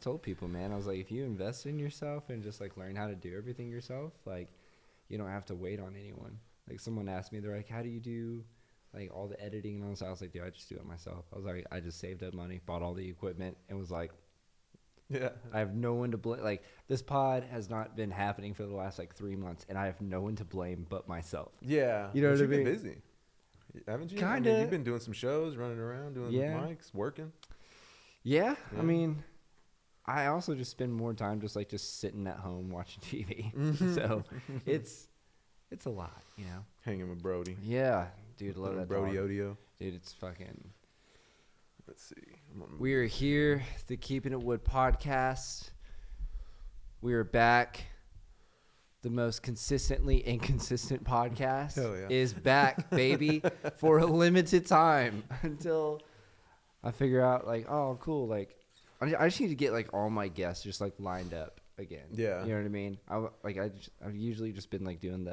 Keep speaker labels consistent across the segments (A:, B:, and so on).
A: told people, man, I was like, if you invest in yourself and just like learn how to do everything yourself, like you don't have to wait on anyone. Like someone asked me, they're like, how do you do like all the editing and all this? I was like, dude, I just do it myself. I was like, I just saved up money, bought all the equipment, and was like,
B: yeah,
A: I have no one to blame. Like this pod has not been happening for the last like 3 months, and I have no one to blame but myself.
B: Yeah,
A: you know what I
B: you've
A: mean?
B: been busy, haven't you?
A: Kinda.
B: I mean, you've been doing some shows, running around, doing mics, working.
A: Yeah, I mean, I also just spend more time just sitting at home watching TV. So it's a lot, you know.
B: Hanging with Brody.
A: Yeah, dude, love that
B: Brody
A: dog.
B: Odio.
A: Dude, it's fucking.
B: Let's see.
A: We are here, the Keeping It Wood podcast. We are back. The most consistently inconsistent podcast is back, baby, for a limited time until I figure out, like, oh, cool. Like, I just need to get, like, all my guests just, like, lined up again.
B: Yeah.
A: You know what I mean? I've usually just been, like, doing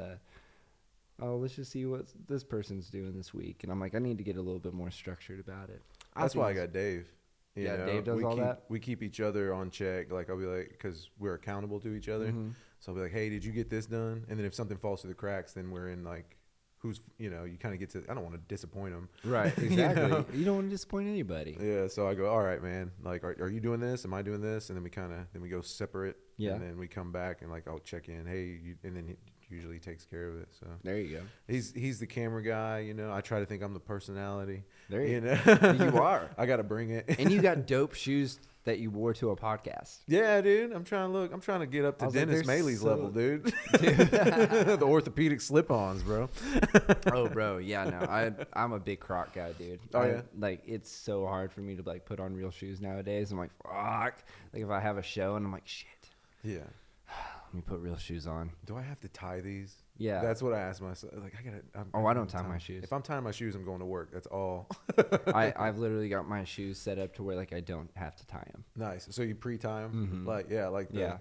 A: let's just see what this person's doing this week. And I'm like, I need to get a little bit more structured about it.
B: That's why I got Dave. You know,
A: Dave does all that.
B: We keep each other on check. Like, I'll be like, because we're accountable to each other. Mm-hmm. So I'll be like, hey, did you get this done? And then if something falls through the cracks, then we're in, like, you kind of get to, I don't want to disappoint them.
A: Right, exactly. You don't want to disappoint anybody.
B: Yeah, so I go, all right, man. Like, are you doing this? Am I doing this? And then we go separate.
A: Yeah.
B: And then we come back and, like, I'll check in. Hey, and then he usually takes care of it. So
A: there you go.
B: He's the camera guy, you know. I try to think I'm the personality.
A: There you
B: know.
A: You are.
B: I got to bring it.
A: And you got dope shoes that you wore to a podcast.
B: Yeah, dude. I'm trying to get up to Dennis Maley's level, dude. The orthopedic slip-ons, bro.
A: Oh, bro. Yeah, no. I'm a big Croc guy, dude.
B: Oh, yeah?
A: Like, it's so hard for me to, like, put on real shoes nowadays. I'm like, fuck. Like, if I have a show and I'm like, shit.
B: Yeah.
A: Let me put real shoes on.
B: Do I have to tie these?
A: Yeah.
B: That's what I ask myself. Like,
A: I don't tie my shoes.
B: If I'm tying my shoes, I'm going to work. That's all.
A: I've literally got my shoes set up to where, like, I don't have to tie them.
B: Nice. So you pre-tie them?
A: Mm-hmm.
B: Like,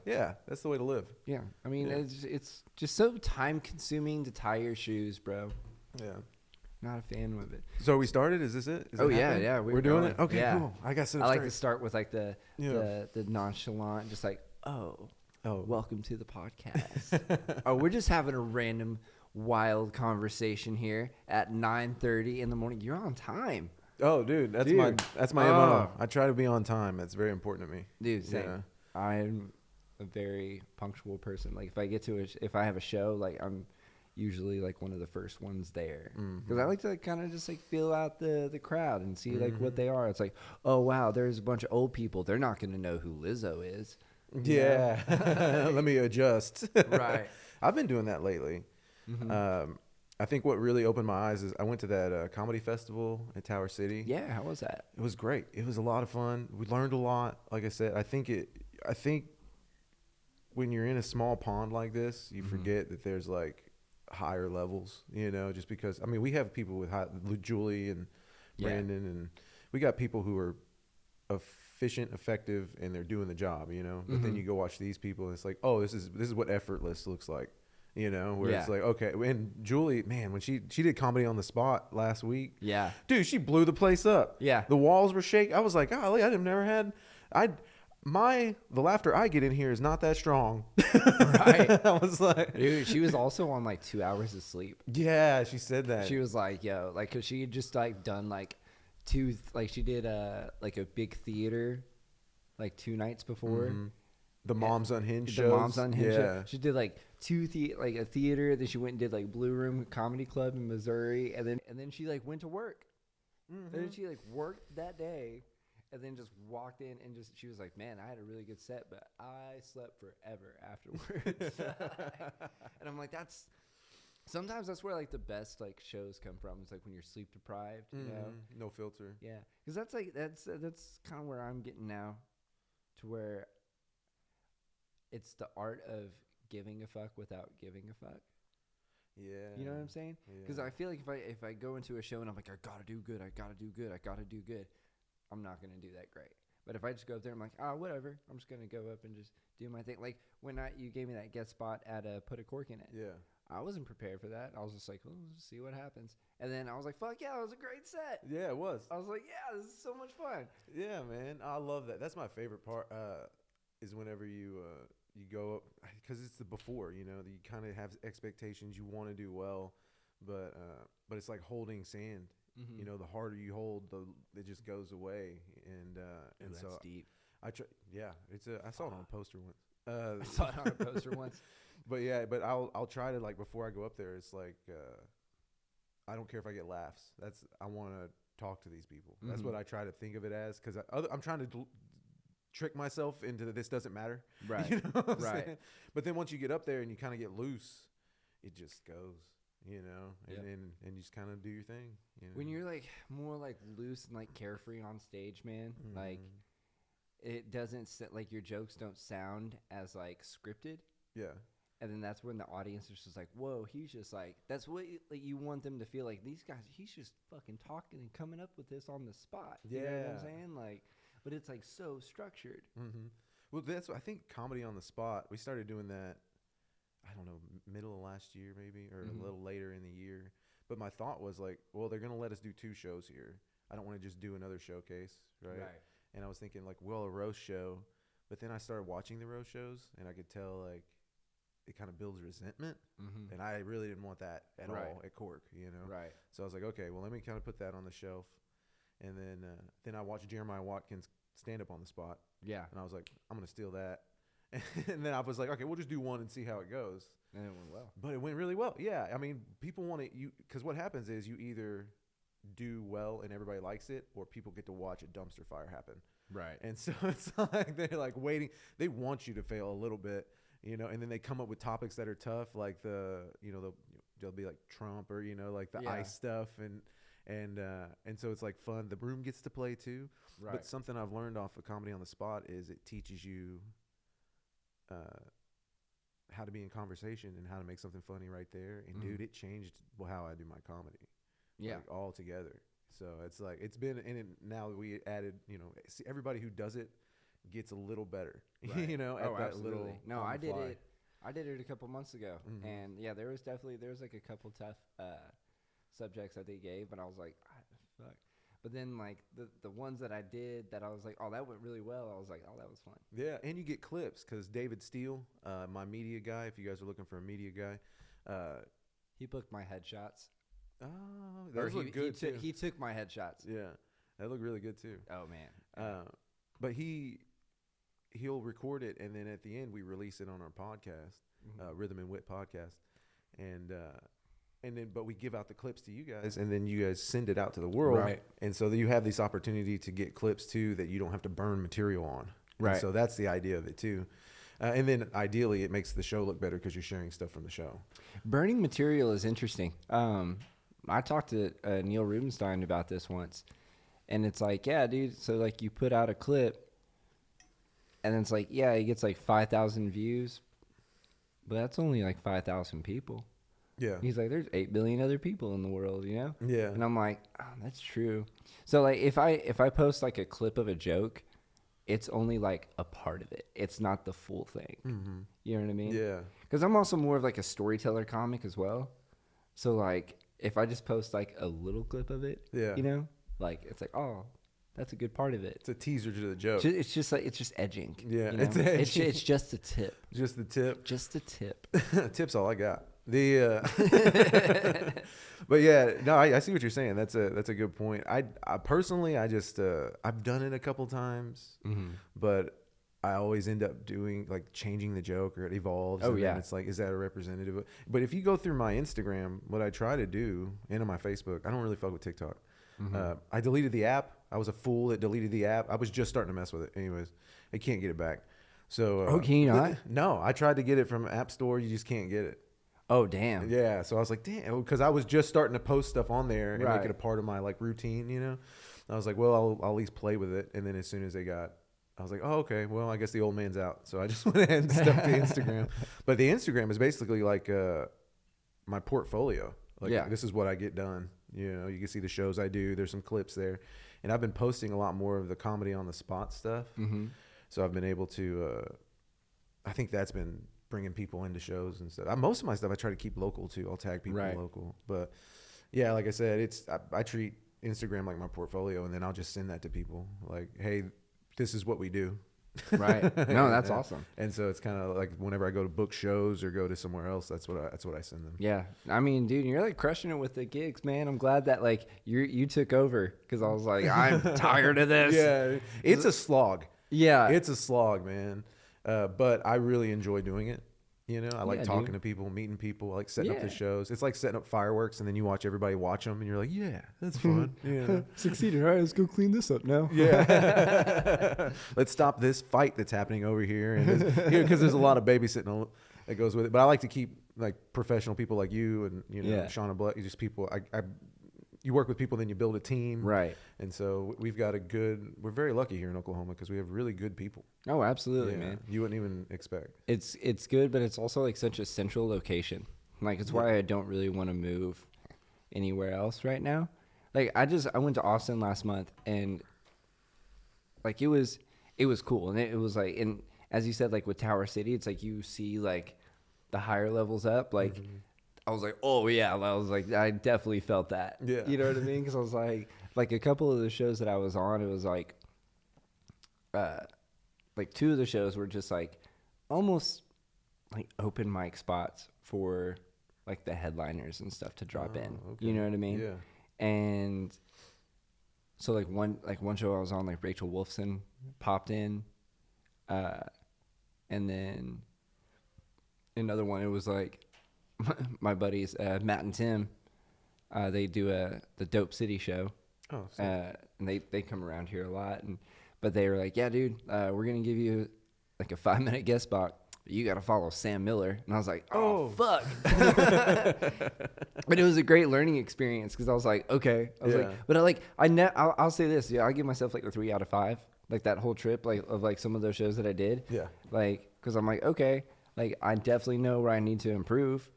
B: yeah, that's the way to live.
A: Yeah. I mean, it's just so time-consuming to tie your shoes, bro.
B: Yeah.
A: Not a fan of it.
B: So we started? Is this it?
A: Yeah.
B: We're doing it? Okay, cool. I got some.
A: I like to start with, like, the nonchalant, just like, oh, welcome to the podcast. Oh, we're just having a random wild conversation here at 9:30 in the morning. You're on time.
B: Oh, dude, that's my MO. I try to be on time. That's very important to me.
A: Dude, same. Yeah. I'm a very punctual person. Like, if I have a show, like, I'm usually, like, one of the first ones there, because I like to kind of just, like, feel out the crowd and see, like, what they are. It's like, oh wow, there's a bunch of old people. They're not going to know who Lizzo is.
B: Yeah. Let me adjust.
A: Right.
B: I've been doing that lately. Mm-hmm. I think what really opened my eyes is I went to that comedy festival in Tower City.
A: Yeah, how was that?
B: It was great. It was a lot of fun. We learned a lot. Like I said, I think when you're in a small pond like this, you forget that there's, like, higher levels, you know, just because, I mean, we have people with Julie and Brandon, and we got people who are efficient, effective, and they're doing the job, you know. But then you go watch these people, and it's like, oh, this is what effortless looks like, you know. Where it's like, okay, and Julie, man, when she did comedy on the spot last week, dude, she blew the place up.
A: Yeah,
B: the walls were shaking. I was like, golly, I've never had. The laughter I get in here is not that strong.
A: Right.
B: I was like,
A: dude, she was also on, like, 2 hours of sleep.
B: Yeah, she said that.
A: She was like, yo, like, cause she had just, like, done, like, she did like a big theater, like, 2 nights before.
B: The Moms Unhinged shows.
A: The Moms Unhinged show. She did, like, a theater. Then she went and did, like, Blue Room Comedy Club in Missouri, and then she, like, went to work. And then she, like, worked that day, and then just walked in and she was like, man, I had a really good set, but I slept forever afterwards. And I'm like, sometimes that's where, like, the best, like, shows come from. It's like when you're sleep deprived, you know,
B: no filter.
A: Yeah, because that's kind of where I'm getting now, to where it's the art of giving a fuck without giving a fuck.
B: Yeah,
A: you know what I'm saying? Because I feel like if I go into a show and I'm like, I gotta do good, I'm not gonna do that great. But if I just go up there, I'm like, whatever. I'm just gonna go up and just do my thing. Like when you gave me that guest spot at Put a Cork in It.
B: Yeah.
A: I wasn't prepared for that. I was just like, well, let's see what happens. And then I was like, fuck yeah, it was a great set.
B: Yeah, it was.
A: I was like, yeah, this is so much fun.
B: Yeah, man. I love that. That's my favorite part. is whenever you go up, because it's the before, you know, you kind of have expectations, you want to do well, but it's like holding sand.
A: Mm-hmm.
B: You know, the harder you hold, it just goes away, and
A: that's
B: so
A: deep.
B: I saw it on a poster once.
A: I saw it on a poster once.
B: But I'll try to, like, before I go up there, it's like I don't care if I get laughs. I want to talk to these people. Mm-hmm. That's what I try to think of it as, because I'm trying to trick myself into this doesn't matter.
A: Right.
B: You know what I'm
A: right.
B: saying? But then once you get up there and you kind of get loose, it just goes, you know, and you just kind of do your thing. You know?
A: When you're like more like loose and like carefree on stage, man, like it doesn't like your jokes don't sound as like scripted.
B: Yeah.
A: And then that's when the audience is just like, whoa, he's just like, that's what you want them to feel like. These guys, he's just fucking talking and coming up with this on the spot. You know what I'm saying? Like, but it's like so structured.
B: Mm-hmm. Well, I think comedy on the spot, we started doing that, I don't know, middle of last year maybe, or a little later in the year. But my thought was like, well, they're going to let us do 2 shows here. I don't want to just do another showcase, right? And I was thinking like, well, a roast show. But then I started watching the roast shows, and I could tell like it kind of builds resentment. Mm-hmm. And I really didn't want that at all at Cork, you know?
A: Right.
B: So I was like, okay, well, let me kind of put that on the shelf. And then I watched Jeremiah Watkins stand up on the spot. Yeah. And I was like, I'm going to steal that. And then I was like, okay, we'll just do one and see how it goes.
A: And it went well.
B: But it went really well. Yeah. I mean, people want to, because what happens is you either do well and everybody likes it, or people get to watch a dumpster fire happen. Right. And so it's like they're like waiting. They want you to fail a little bit, you know, and then they come up with topics that are tough, like they'll be like Trump, or, you know, like the ICE stuff. And so it's like fun. The room gets to play too. Right. But something I've learned off of comedy on the spot is it teaches you how to be in conversation and how to make something funny right there. And dude, it changed how I do my comedy. Yeah. Like, all together. So it's like, it's been, and now we added, you know, everybody who does it gets a little better, you know, at that
A: absolutely.
B: little.
A: No, I did it. I did it a couple months ago. Mm-hmm. And yeah, there was like a couple tough subjects that they gave, but I was like, fuck. But then like the ones that I did that I was like, oh, that went really well. I was like, oh, that was fun.
B: Yeah, and you get clips because David Steele, my media guy, if you guys are looking for a media guy,
A: he booked my headshots.
B: Oh, those look good too.
A: He took my headshots.
B: Yeah, that looked really good too.
A: Oh man.
B: But he'll record it, and then at the end we release it on our podcast, Rhythm and Wit podcast, and then but we give out the clips to you guys, and then you guys send it out to the world, right? And so you have this opportunity to get clips too that you don't have to burn material on, right? And so that's the idea of it too. And then ideally it makes the show look better because you're sharing stuff from the show. Burning
A: material is interesting. I talked to Neil Rubenstein about this once, and it's like, yeah, dude, so like you put out a clip, and it's like, yeah, it gets like 5,000 views, but that's only like 5,000 people. Yeah. He's like, there's 8 billion other people in the world, you know? Yeah. And I'm like, oh, that's true. So like if I post like a clip of a joke, it's only like a part of it. It's not the full thing. Mm-hmm. You know what I mean? Yeah. Because I'm also more of like a storyteller comic as well. So like if I just post like a little clip of it, you know, like it's like, oh, that's a good part of it.
B: It's a teaser to the joke.
A: It's just edging.
B: Yeah.
A: You know? It's just a tip.
B: Just the tip.
A: Just a tip.
B: Tip's all I got. But yeah, no, I see what you're saying. That's a good point. I personally, I've done it a couple times, but I always end up doing like changing the joke, or it evolves. Oh, and then it's like, is that a representative? But if you go through my Instagram, what I try to do, and on my Facebook, I don't really fuck with TikTok. I deleted the app. I was a fool that deleted the app. I was just starting to mess with it. Anyways, I can't get it back. So
A: can you not?
B: No, I tried to get it from App Store. You just can't get it.
A: Oh, damn.
B: Yeah. So I was like, damn, because I was just starting to post stuff on there and make it a part of my like routine, you know? I was like, well, I'll at least play with it. And then as soon as I was like, oh, okay, well, I guess the old man's out. So I just went ahead and stuck to Instagram. But the Instagram is basically like my portfolio. Like, this is what I get done. You know, you can see the shows I do. There's some clips there. And I've been posting a lot more of the comedy on the spot stuff. Mm-hmm. So I've been able to, I think that's been bringing people into shows and stuff. Most of my stuff I try to keep local too. I'll tag people local. But yeah, like I said, I treat Instagram like my portfolio, and then I'll just send that to people. Like, hey, this is what we do.
A: Right. No, that's awesome.
B: And so it's kind of like whenever I go to book shows or go to somewhere else, that's what I send them.
A: Yeah. I mean, dude, you're like crushing it with the gigs, man. I'm glad that like you took over because I was like, I'm tired of this.
B: Yeah. It's a slog.
A: Yeah.
B: It's a slog, man. But I really enjoy doing it. You know, I like talking to people, meeting people. I like setting up the shows. It's like setting up fireworks, and then you watch everybody watch them, and you're like, yeah, that's fun. Yeah.
A: Succeeded. All right, let's go clean this up now.
B: Yeah. Let's stop this fight that's happening over here. And because there's a lot of babysitting that goes with it. But I like to keep like professional people like you and, you know, Shauna Black, just people. You work with people, then you build a team.
A: Right.
B: And so we're very lucky here in Oklahoma because we have really good people.
A: Oh, absolutely, man.
B: You wouldn't even expect.
A: It's good, but it's also like such a central location. Like it's why I don't really want to move anywhere else right now. Like I went to Austin last month and like it was cool. And it was like, and as you said, like with Tower City, it's like you see like the higher levels up, like I was like, oh yeah, I was like, I definitely felt that.
B: Yeah.
A: You know what I mean? Because I was like a couple of the shows that I was on, it was like two of the shows were just like almost like open mic spots for like the headliners and stuff to drop in. Okay. You know what I mean?
B: Yeah.
A: And so like one show I was on, like Rachel Wolfson popped in, and then another one it was like my buddies Matt and Tim, they do the Dope City show.
B: Oh,
A: and they come around here a lot, but they were like, yeah, dude, we're gonna give you like a 5-minute guest spot. But you got to follow Sam Miller, and I was like, oh fuck. But it was a great learning experience because I was like, okay, I'll say this, I give myself like a 3 out of 5, like that whole trip, like of like some of those shows that I did, like because I'm like, okay, like I definitely know where I need to improve.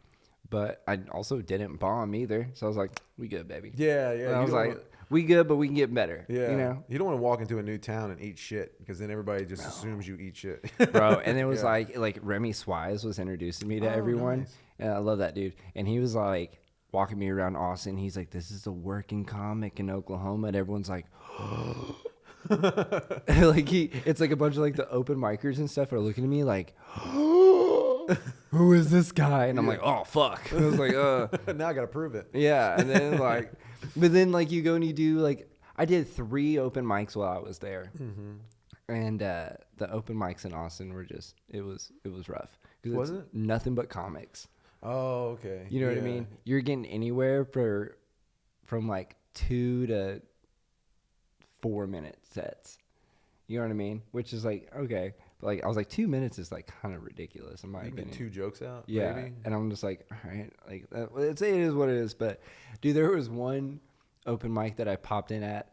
A: But I also didn't bomb either. So I was like, we good, baby.
B: Yeah.
A: And I was like, we good, but we can get better.
B: Yeah.
A: You know?
B: You don't want to walk into a new town and eat shit because then everybody just assumes you eat shit.
A: Bro, and it was like Remy Swise was introducing me to everyone. Nice. And I love that dude. And he was like walking me around Austin. He's like, this is a working comic in Oklahoma. And everyone's like, like it's like a bunch of like the open micers and stuff are looking at me like, who is this guy? And I'm like, oh fuck. I was like,
B: now I gotta prove it.
A: Yeah. And then like, but then like you go and you do like, I did 3 open mics while I was there. And the open mics in Austin were just, it was rough.
B: Was it?
A: Nothing but comics.
B: Oh, okay.
A: You know what I mean? You're getting anywhere from like 2 to 4 minute sets. You know what I mean? Which is like, okay. But like, I was like, 2 minutes is like kind of ridiculous in my opinion.
B: Get 2 jokes out?
A: Yeah.
B: Maybe?
A: And I'm just like, all right. Like, it is what it is. But dude, there was one open mic that I popped in at,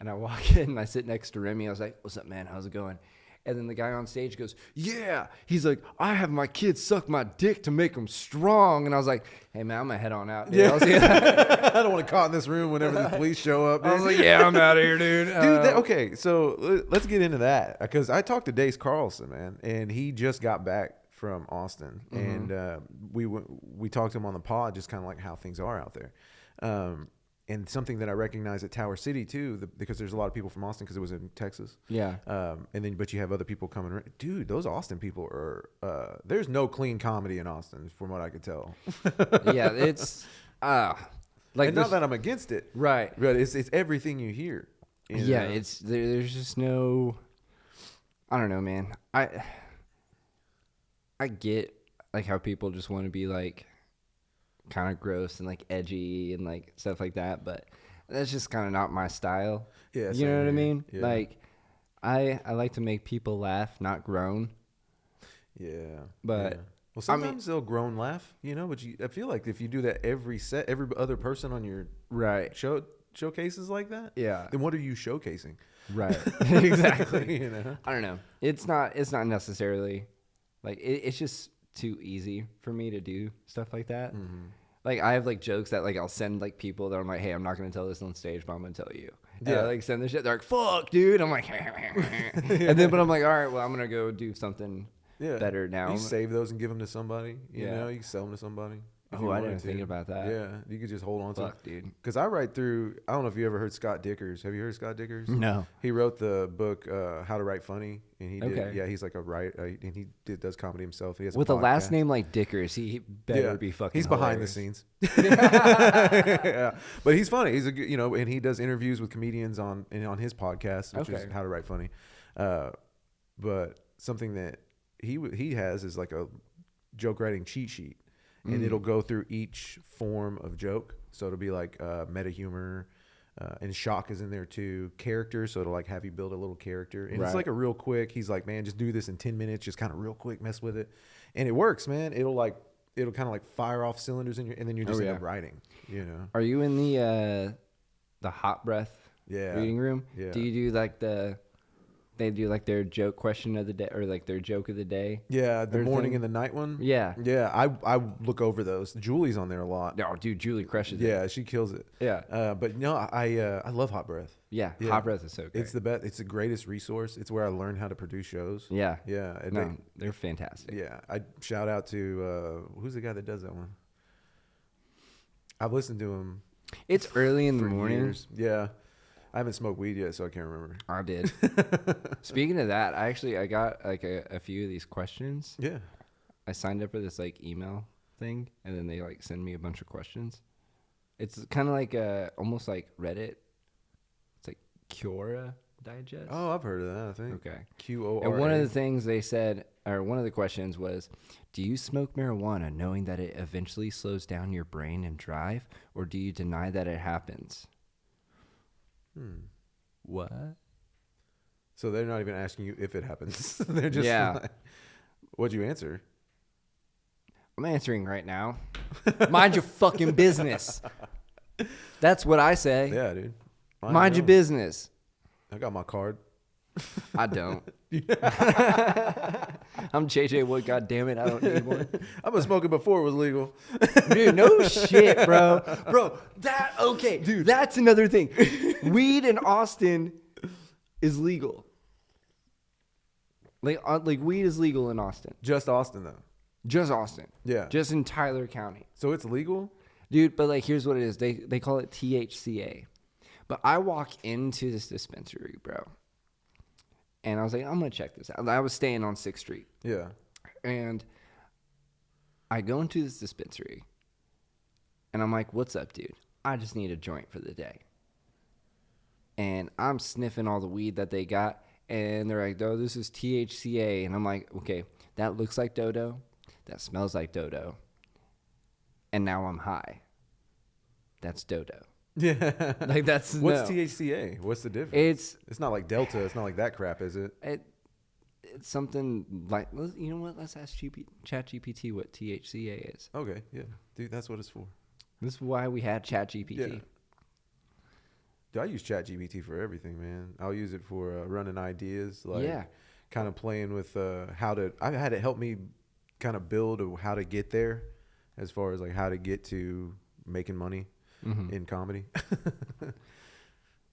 A: and I walk in and I sit next to Remy. I was like, what's up, man? How's it going? And then the guy on stage goes, yeah. He's like, I have my kids suck my dick to make them strong. And I was like, hey, man, I'm going to head on out. Dude. Yeah.
B: I don't want to caught in this room whenever the police show up. Dude.
A: I was like, yeah, I'm out of here, dude.
B: Okay, so let's get into that. Because I talked to Dace Carlson, man, and he just got back from Austin. And we talked to him on the pod, just kind of like how things are out there. And something that I recognize at Tower City too, because there's a lot of people from Austin because it was in Texas.
A: Yeah.
B: But you have other people coming. Dude, those Austin people are. There's no clean comedy in Austin, from what I could tell.
A: Yeah, it's
B: like and not that I'm against it,
A: right?
B: But it's everything you hear.
A: Yeah, it's there's just no. I don't know, man. I get like how people just want to be like kind of gross and like edgy and like stuff like that, but that's just kind of not my style.
B: Yeah,
A: you know what I mean?
B: Yeah.
A: Like I like to make people laugh, not groan.
B: Yeah,
A: but
B: well, sometimes they'll groan laugh, you know. But I feel like if you do that every other person on your showcases like that, then what are you showcasing?
A: Right, exactly.
B: You know,
A: I don't know. It's not necessarily like it's just too easy for me to do stuff like that. Like I have like jokes that like I'll send like people that I'm like, hey, I'm not gonna tell this on stage, but I'm gonna tell you. Yeah. I, like send this shit. They're like, fuck, dude. I'm like, and then but I'm like, all right, well, I'm gonna go do something better now.
B: You save those and give them to somebody. You know, you sell them to somebody.
A: Oh, I didn't think about that.
B: Yeah, you could just hold on to
A: Fuck, dude.
B: Because I write through. I don't know if you ever heard Scott Dickers. Have you heard Scott Dickers?
A: No.
B: He wrote the book How to Write Funny, and he did.
A: Okay.
B: Yeah, he's like a writer, and he does comedy himself. He has
A: With
B: a
A: a last
B: podcast.
A: name like Dickers, he better be fucking.
B: He's behind the
A: hilarious.
B: scenes. Yeah. But he's funny. He's and he does interviews with comedians on his podcast, which is How to Write Funny. But something that he has is like a joke writing cheat sheet, and it'll go through each form of joke. So it'll be like meta humor, and shock is in there too. Character, so it'll like have you build a little character, and it's like a real quick. He's like, man, just do this in 10 minutes, just kind of real quick, mess with it, and it works, man. It'll kind of like fire off cylinders in and then you just end up writing.
A: Are you in the hot breath reading room?
B: Yeah.
A: Do you do like they do like their joke question of the day or like their joke of the day?
B: Yeah, the morning and the night one.
A: Yeah.
B: Yeah, I look over those. Julie's on there a lot.
A: Oh, dude, Julie crushes it.
B: Yeah, she kills it.
A: Yeah.
B: But no, I love Hot Breath.
A: Yeah, Hot Breath is so great.
B: It's the best. It's the greatest resource. It's where I learned how to produce shows.
A: Yeah.
B: Yeah.
A: No, they're fantastic.
B: Yeah. I shout out to who's the guy that does that one? I've listened to him.
A: It's early in the morning.
B: Years. Yeah. I haven't smoked weed yet, so I can't remember.
A: I did. Speaking of that, I got like a few of these questions.
B: Yeah.
A: I signed up for this like email thing, and then they like send me a bunch of questions. It's kind of like almost like Reddit. It's like Quora Digest.
B: Oh, I've heard of that, I think.
A: Okay.
B: QORA.
A: And one of the things they said, or one of the questions was, do you smoke marijuana knowing that it eventually slows down your brain and drive, or do you deny that it happens? What?
B: So they're not even asking you if it happens. They're just like, what'd you answer?
A: I'm answering right now. Mind your fucking business. That's what I say.
B: Yeah, dude.
A: Mind your business.
B: I got my card.
A: I don't. I'm JJ Wood, God damn it, I don't need one.
B: I've been smoking before it was legal.
A: Dude, no shit, bro. Bro, dude, that's another thing. Weed in Austin is legal. Like weed is legal in Austin.
B: Just Austin, though.
A: Just Austin.
B: Yeah.
A: Just in Tyler County.
B: So it's legal?
A: Dude, but like here's what it is. They call it THCA. But I walk into this dispensary, bro. And I was like, I'm going to check this out. I was staying on 6th Street.
B: Yeah.
A: And I go into this dispensary. And I'm like, what's up, dude? I just need a joint for the day. And I'm sniffing all the weed that they got. And they're like, oh, this is THCA. And I'm like, okay, that looks like dodo. That smells like dodo. And now I'm high. That's dodo.
B: Yeah.
A: Like that's
B: What's THCA? What's the difference? It's not like Delta. It's not like that crap, is it?
A: It's something like, you know what? Let's ask ChatGPT what THCA is.
B: Okay, yeah. Dude, that's what it's for.
A: This is why we had ChatGPT.
B: Yeah. Dude, I use ChatGPT for everything, man. I'll use it for running ideas, like kind of playing with I've had it help me kind of build how to get there as far as like how to get to making money. In comedy.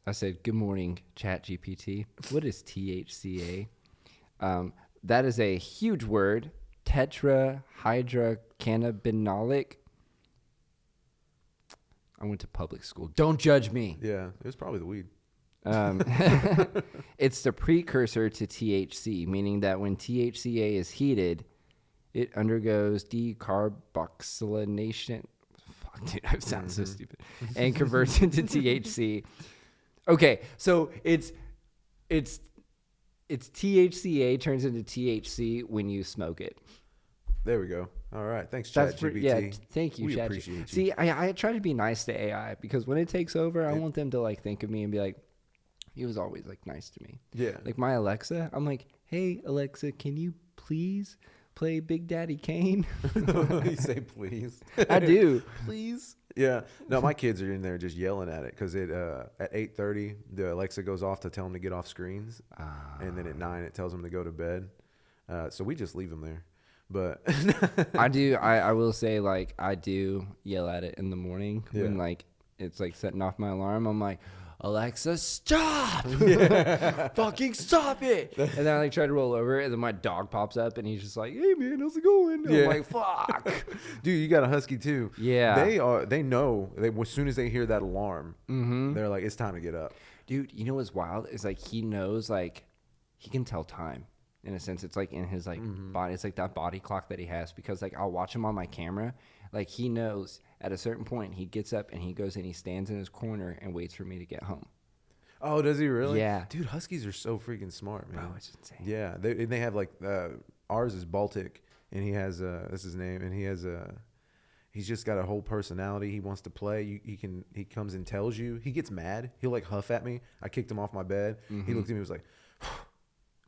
A: I said, good morning, ChatGPT. What is THCA? That is a huge word. Tetrahydrocannabinolic. I went to public school. Don't judge me.
B: Yeah, it was probably the weed.
A: It's the precursor to THC, meaning that when THCA is heated, it undergoes decarboxylation. Dude, I sound so stupid. And converts into THC. Okay, so it's THCA turns into THC when you smoke it.
B: There we go. All right, thanks, ChatGPT.
A: Yeah, thank you,
B: we
A: ChatGPT.
B: appreciate you.
A: See, I try to be nice to AI because when it takes over, I want them to like think of me and be like, he was always like nice to me.
B: Yeah.
A: Like my Alexa, I'm like, hey Alexa, can you please play Big Daddy Kane?
B: You say please.
A: I do.
B: Please. Yeah. No, my kids are in there just yelling at it because at 8:30 the Alexa goes off to tell them to get off screens, and then at 9 it tells them to go to bed. So we just leave them there. But
A: I will say, like, I do yell at it in the morning when like it's like setting off my alarm. I'm like, Alexa, stop! Fucking stop it! And then I like try to roll over, and then my dog pops up, and he's just like, "Hey man, how's it going?" And I'm like, "Fuck,
B: dude, you got a husky too."
A: Yeah,
B: they know as soon as they hear that alarm, they're like, "It's time to get up."
A: Dude, you know what's wild is like he knows, like he can tell time. In a sense, it's like in his like body. It's like that body clock that he has, because like I'll watch him on my camera. Like he knows at a certain point he gets up and he goes and he stands in his corner and waits for me to get home.
B: Oh, does he really?
A: Yeah.
B: Dude, huskies are so freaking smart, man.
A: Bro, it's insane.
B: Yeah, they have like ours is Baltic, and he has that's his name, and he's just got a whole personality. He wants to play. He comes and tells you. He gets mad. He'll like huff at me. I kicked him off my bed. He looked at me and was like,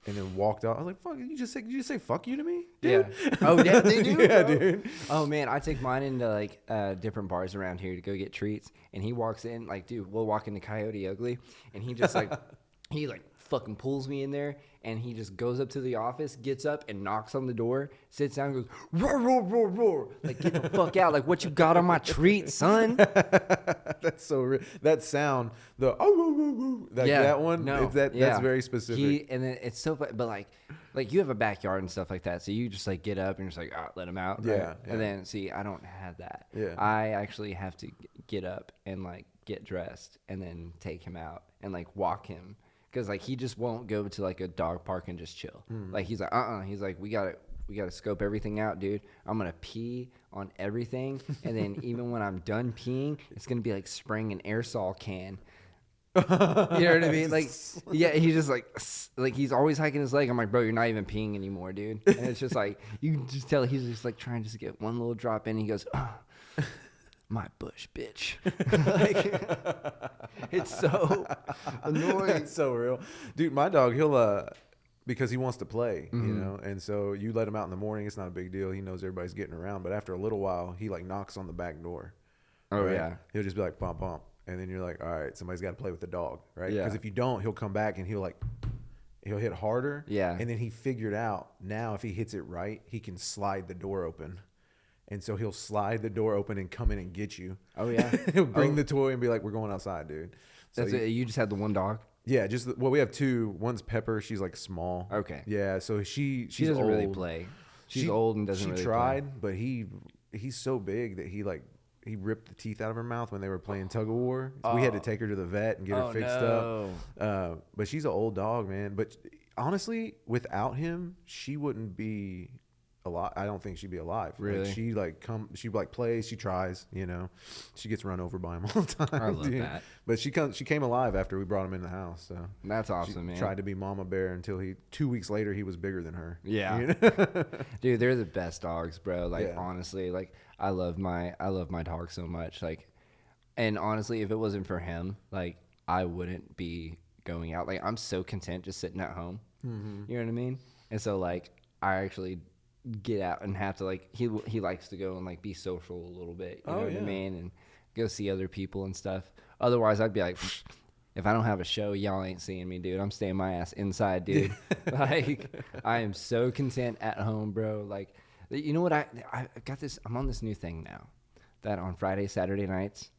B: and then walked out. I was like, "Fuck! Did you just say fuck you to me, dude?"
A: Yeah. Oh yeah, they do.
B: Yeah,
A: bro.
B: dude.
A: Oh man, I take mine into like different bars around here to go get treats, and he walks in like, dude, we'll walk into Coyote Ugly, and he just like he like fucking pulls me in there, and he just goes up to the office, gets up and knocks on the door, sits down, and goes roar roar roar roar, like get the fuck out, like what you got on my treat, son?
B: That's so real. That sound, the that one,
A: no,
B: that's very specific.
A: And then it's so fun, but like you have a backyard and stuff like that, so you just like get up and just like let him out, right?
B: Yeah.
A: And then see, I don't have that.
B: Yeah.
A: I actually have to get up and like get dressed and then take him out and like walk him. Because like he just won't go to like a dog park and just chill. Like he's like he's like we gotta scope everything out, dude. I'm gonna pee on everything, and then even when I'm done peeing, it's gonna be like spraying an aerosol can. You know what I mean? Like yeah, he's just like he's always hiking his leg. I'm like, bro, you're not even peeing anymore, dude. And it's just like you can just tell he's just like trying to get one little drop in. He goes, my bush, bitch. Like, it's so annoying.
B: It's so real, dude. My dog, he'll because he wants to play, you know, and so you let him out in the morning. It's not a big deal. He knows everybody's getting around, but after a little while, he like knocks on the back door.
A: Oh
B: right?
A: yeah,
B: he'll just be like pump pump, and then you're like, all right, somebody's got to play with the dog, right?
A: Yeah.
B: Because if you don't, he'll come back and he'll hit harder.
A: Yeah.
B: And then he figured out now if he hits it right, he can slide the door open. And so he'll slide the door open and come in and get you.
A: Oh yeah.
B: He'll bring the toy and be like, "We're going outside, dude." So
A: That's it. You just had the one dog?
B: Yeah, we have two. One's Pepper. She's like small.
A: Okay.
B: Yeah, so she
A: doesn't
B: old.
A: really play. She's old and doesn't really
B: play. She tried, but he's so big that he ripped the teeth out of her mouth when they were playing tug of war. So we had to take her to the vet and get her fixed up. But she's an old dog, man. But honestly, without him, she wouldn't be alive. I don't think she'd be alive.
A: Really?
B: She plays, she tries, you know. She gets run over by him all the time.
A: I love that.
B: But she came alive after we brought him in the house. So
A: that's awesome, man.
B: Tried to be Mama Bear until 2 weeks later he was bigger than her.
A: Yeah.
B: You know?
A: Dude, they're the best dogs, bro. Like
B: Yeah.
A: honestly, like I love my dog so much. Like, and honestly, if it wasn't for him, like I wouldn't be going out. Like I'm so content just sitting at home. You know what I mean? And so like I actually get out and have to like he likes to go and like be social a little bit. You know what I mean? And go see other people and stuff. Otherwise, I'd be like, if I don't have a show, y'all ain't seeing me, dude. I'm staying my ass inside, dude. Like I am so content at home, bro. Like. You know what? I got this. I'm on this new thing now that on Friday, Saturday nights,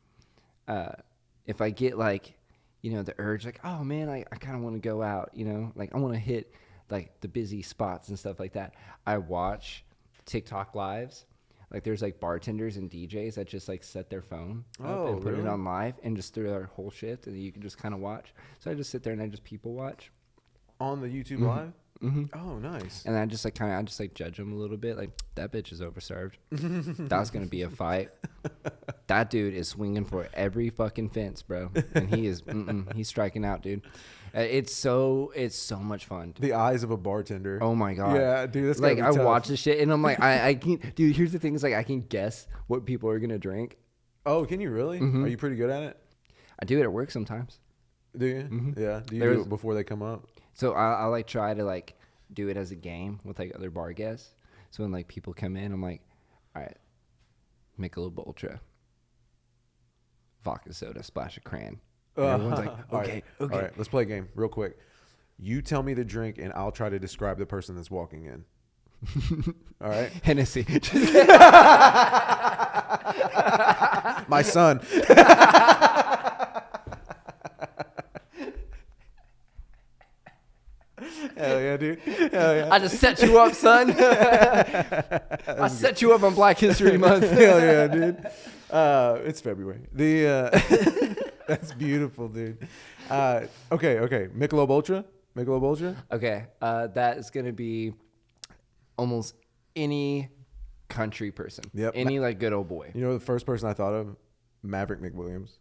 A: if I get like, you know, the urge, like, oh man, I kind of want to go out, you know, like I want to hit like the busy spots and stuff like that. I watch TikTok lives. Like there's like bartenders and DJs that just like set their phone up and put it on live and just through their whole shift, and you can just kind of watch. So I just sit there and I just people watch
B: on the YouTube Live. Oh, nice.
A: And I just like judge him a little bit. Like that bitch is overserved. That's gonna be a fight. That dude is swinging for every fucking fence, bro. And he is he's striking out, dude. It's so much fun.
B: The eyes of a bartender.
A: Oh my god.
B: Yeah, dude. That's
A: like I
B: tough.
A: watch this shit and I'm like I can. Dude, here's the thing: is like I can guess what people are gonna drink.
B: Oh, can you really? Are you pretty good at it?
A: I do it at work sometimes.
B: Do you? Yeah. Do you do it before they come up?
A: So I like try to like do it as a game with like other bar guests. So when like people come in, I'm like, all right, Michelob Ultra, vodka soda, splash of cran. And everyone's like, okay.
B: All right, let's play a game real quick. You tell me the drink, and I'll try to describe the person that's walking in. All right,
A: Hennessy.
B: My son. Hell yeah, dude. Hell yeah.
A: I just set you up, son. I set you up on Black History Month.
B: Hell yeah, dude. It's February. That's beautiful, dude. Okay. Michelob Ultra.
A: Okay, that is gonna be almost any country person.
B: Yep.
A: Any like good old boy.
B: You know the first person I thought of? Maverick McWilliams.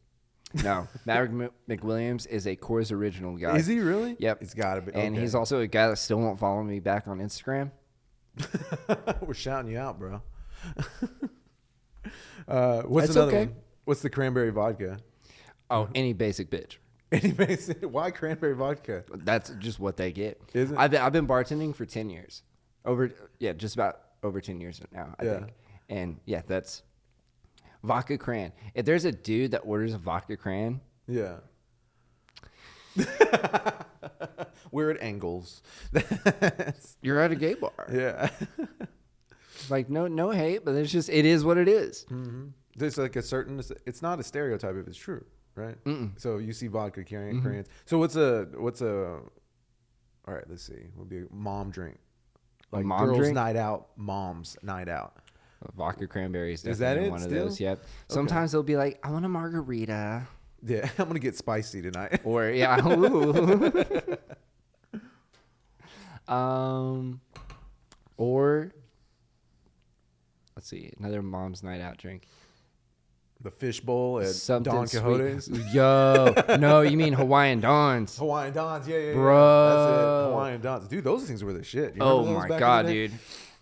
A: No, Maverick McWilliams is a Coors Original guy.
B: Is he really?
A: Yep.
B: He's got to be.
A: And
B: okay.
A: he's also a guy that still won't follow me back on Instagram.
B: We're shouting you out, bro. What's
A: That's
B: another
A: okay.
B: one? What's the cranberry vodka?
A: Oh, any basic bitch.
B: Why cranberry vodka?
A: That's just what they get.
B: Is it?
A: I've been bartending for 10 years. Just about over 10 years now, I think. And yeah, that's vodka cran. If there's a dude that orders a vodka cran,
B: Yeah. We're at Angles.
A: you're at a gay bar.
B: Yeah.
A: Like no hate, but it is what it is.
B: Mm-hmm. There's like a certain. It's not a stereotype if it's true, right?
A: Mm-mm.
B: So you see vodka crayons. So what's a? All right, let's see. Would be a mom drink. Like
A: mom
B: girls'
A: drink?
B: night out, mom's night out.
A: Vodka cranberries.
B: Is that it
A: one
B: still?
A: of those? Yep. Sometimes they'll be like, I want a margarita.
B: Yeah, I'm gonna get spicy tonight.
A: Or yeah. Ooh. Or let's see, another mom's night out drink.
B: The fishbowl at
A: Something
B: Don Quixote's.
A: sweet. Yo, no, you mean Hawaiian Dons?
B: Hawaiian Dons, yeah.
A: Bro.
B: That's it. Hawaiian Dons. Dude, those things were the shit. You
A: Oh
B: remember those
A: my
B: back
A: god,
B: in the day?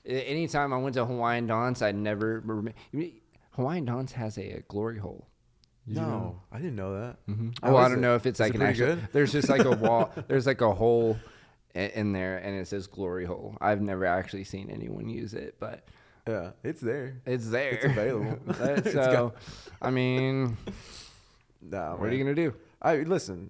A: dude! Anytime I went to Hawaiian Dons, I never. Hawaiian Dons has a glory hole.
B: No, I didn't know that.
A: Mm-hmm.
B: How
A: Oh, I
B: is
A: don't
B: it?
A: know if it's
B: Is
A: like
B: it
A: an
B: pretty
A: actual.
B: good?
A: There's just like a wall. There's like a hole in there, and it says glory hole. I've never actually seen anyone use it, but
B: Yeah, it's there.
A: it's there.
B: It's available. It's
A: So, I mean,
B: Nah,
A: what are you gonna do?
B: Listen,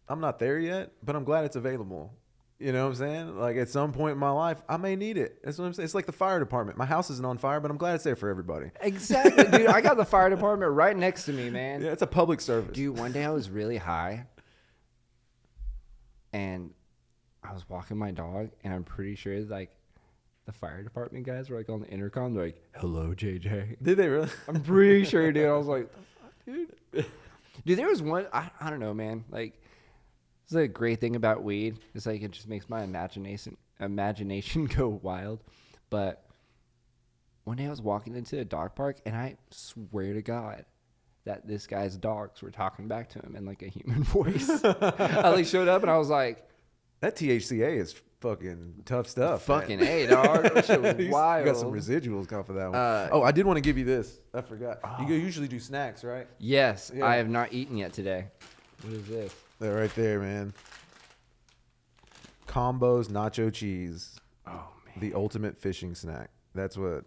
B: I'm not there yet, but I'm glad it's available. You know what I'm saying? Like at some point in my life, I may need it. That's what I'm saying. It's like the fire department. My house isn't on fire, but I'm glad it's there for everybody.
A: Exactly, dude. I got the fire department right next to me, man.
B: Yeah, it's a public service.
A: Dude, one day I was really high, and I was walking my dog, and I'm pretty sure like the fire department guys were like on the intercom. They're like, "Hello, JJ."
B: Did they really?
A: I'm pretty sure, dude. I was like, "The fuck, dude." Dude, there was one. I don't know, man. Like, it's a great thing about weed. It's like it just makes my imagination go wild. But one day I was walking into a dog park, and I swear to God that this guy's dogs were talking back to him in like a human voice. I like showed up, and I was like,
B: That THCA is fucking tough stuff.
A: "Fucking
B: man.
A: A, dog." That shit was wild.
B: You got some residuals coming for that one. I did want to give you this. I forgot. You usually do snacks, right?
A: Yes,
B: Yeah.
A: I have not eaten yet today. What is this?
B: They're right there, man. Combos nacho cheese.
A: Oh man.
B: The ultimate fishing snack. That's what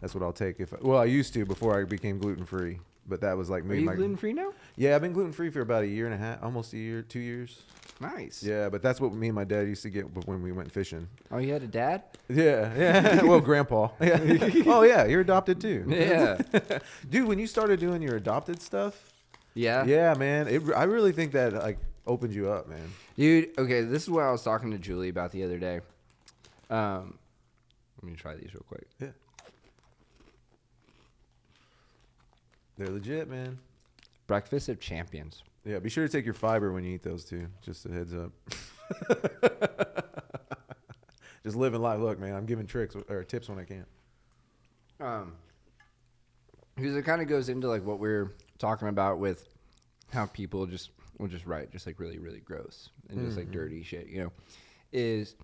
B: I'll take I used to before I became gluten free, but that was like
A: Are
B: me.
A: you gluten free now?
B: Yeah, I've been gluten free for about a year and a half, almost a year, 2 years.
A: Nice.
B: Yeah, but that's what me and my dad used to get when we went fishing.
A: Oh, you had a dad?
B: Yeah. Well, grandpa. Yeah. Oh yeah, you're adopted too.
A: Yeah.
B: Dude, when you started doing your adopted stuff,
A: Yeah.
B: yeah, man, I really think that like opened you up, man.
A: Dude, okay, this is what I was talking to Julie about the other day. Let me try these real quick.
B: Yeah. They're legit, man.
A: Breakfast of Champions.
B: Yeah, be sure to take your fiber when you eat those too. Just a heads up. Just living life. Look, man, I'm giving tricks or tips when I can.
A: Because it kind of goes into like what we're talking about with how people will just write just like really, really gross and just like dirty shit, you know, is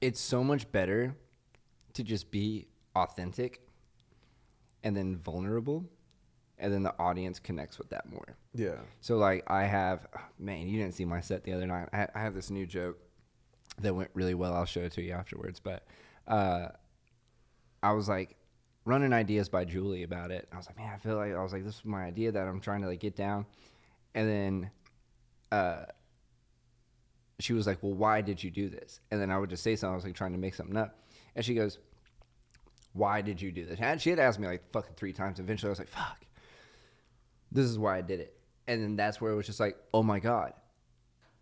A: it's so much better to just be authentic and then vulnerable, and then the audience connects with that more.
B: Yeah.
A: So like I have, man, you didn't see my set the other night. I have this new joke that went really well. I'll show it to you afterwards. But I was like running ideas by Julie about it. I was like, man, I was like, this is my idea that I'm trying to like get down. And then she was like, well, why did you do this? And then I would just say something. I was like trying to make something up. And she goes, why did you do this? And she had asked me like fucking 3 times. Eventually I was like, fuck, this is why I did it. And then that's where it was just like, oh my God,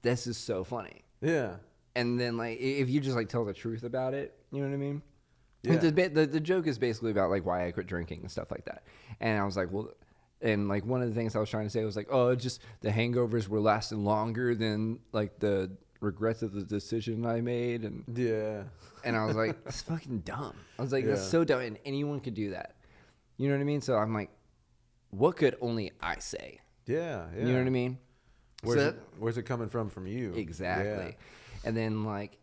A: this is so funny.
B: Yeah.
A: And then like if you just like tell the truth about it, you know what I mean?
B: Yeah.
A: The joke is basically about like why I quit drinking and stuff like that. And I was like, well, and like one of the things I was trying to say was like, oh, just the hangovers were lasting longer than like the regrets of the decision I made. And
B: Yeah.
A: and I was like, that's fucking dumb. I was like, that's
B: Yeah.
A: so dumb, and anyone could do that. You know what I mean? So I'm like, what could only I say?
B: Yeah. Yeah.
A: You know what I mean?
B: Where's it coming from you?
A: Exactly.
B: Yeah.
A: And then like,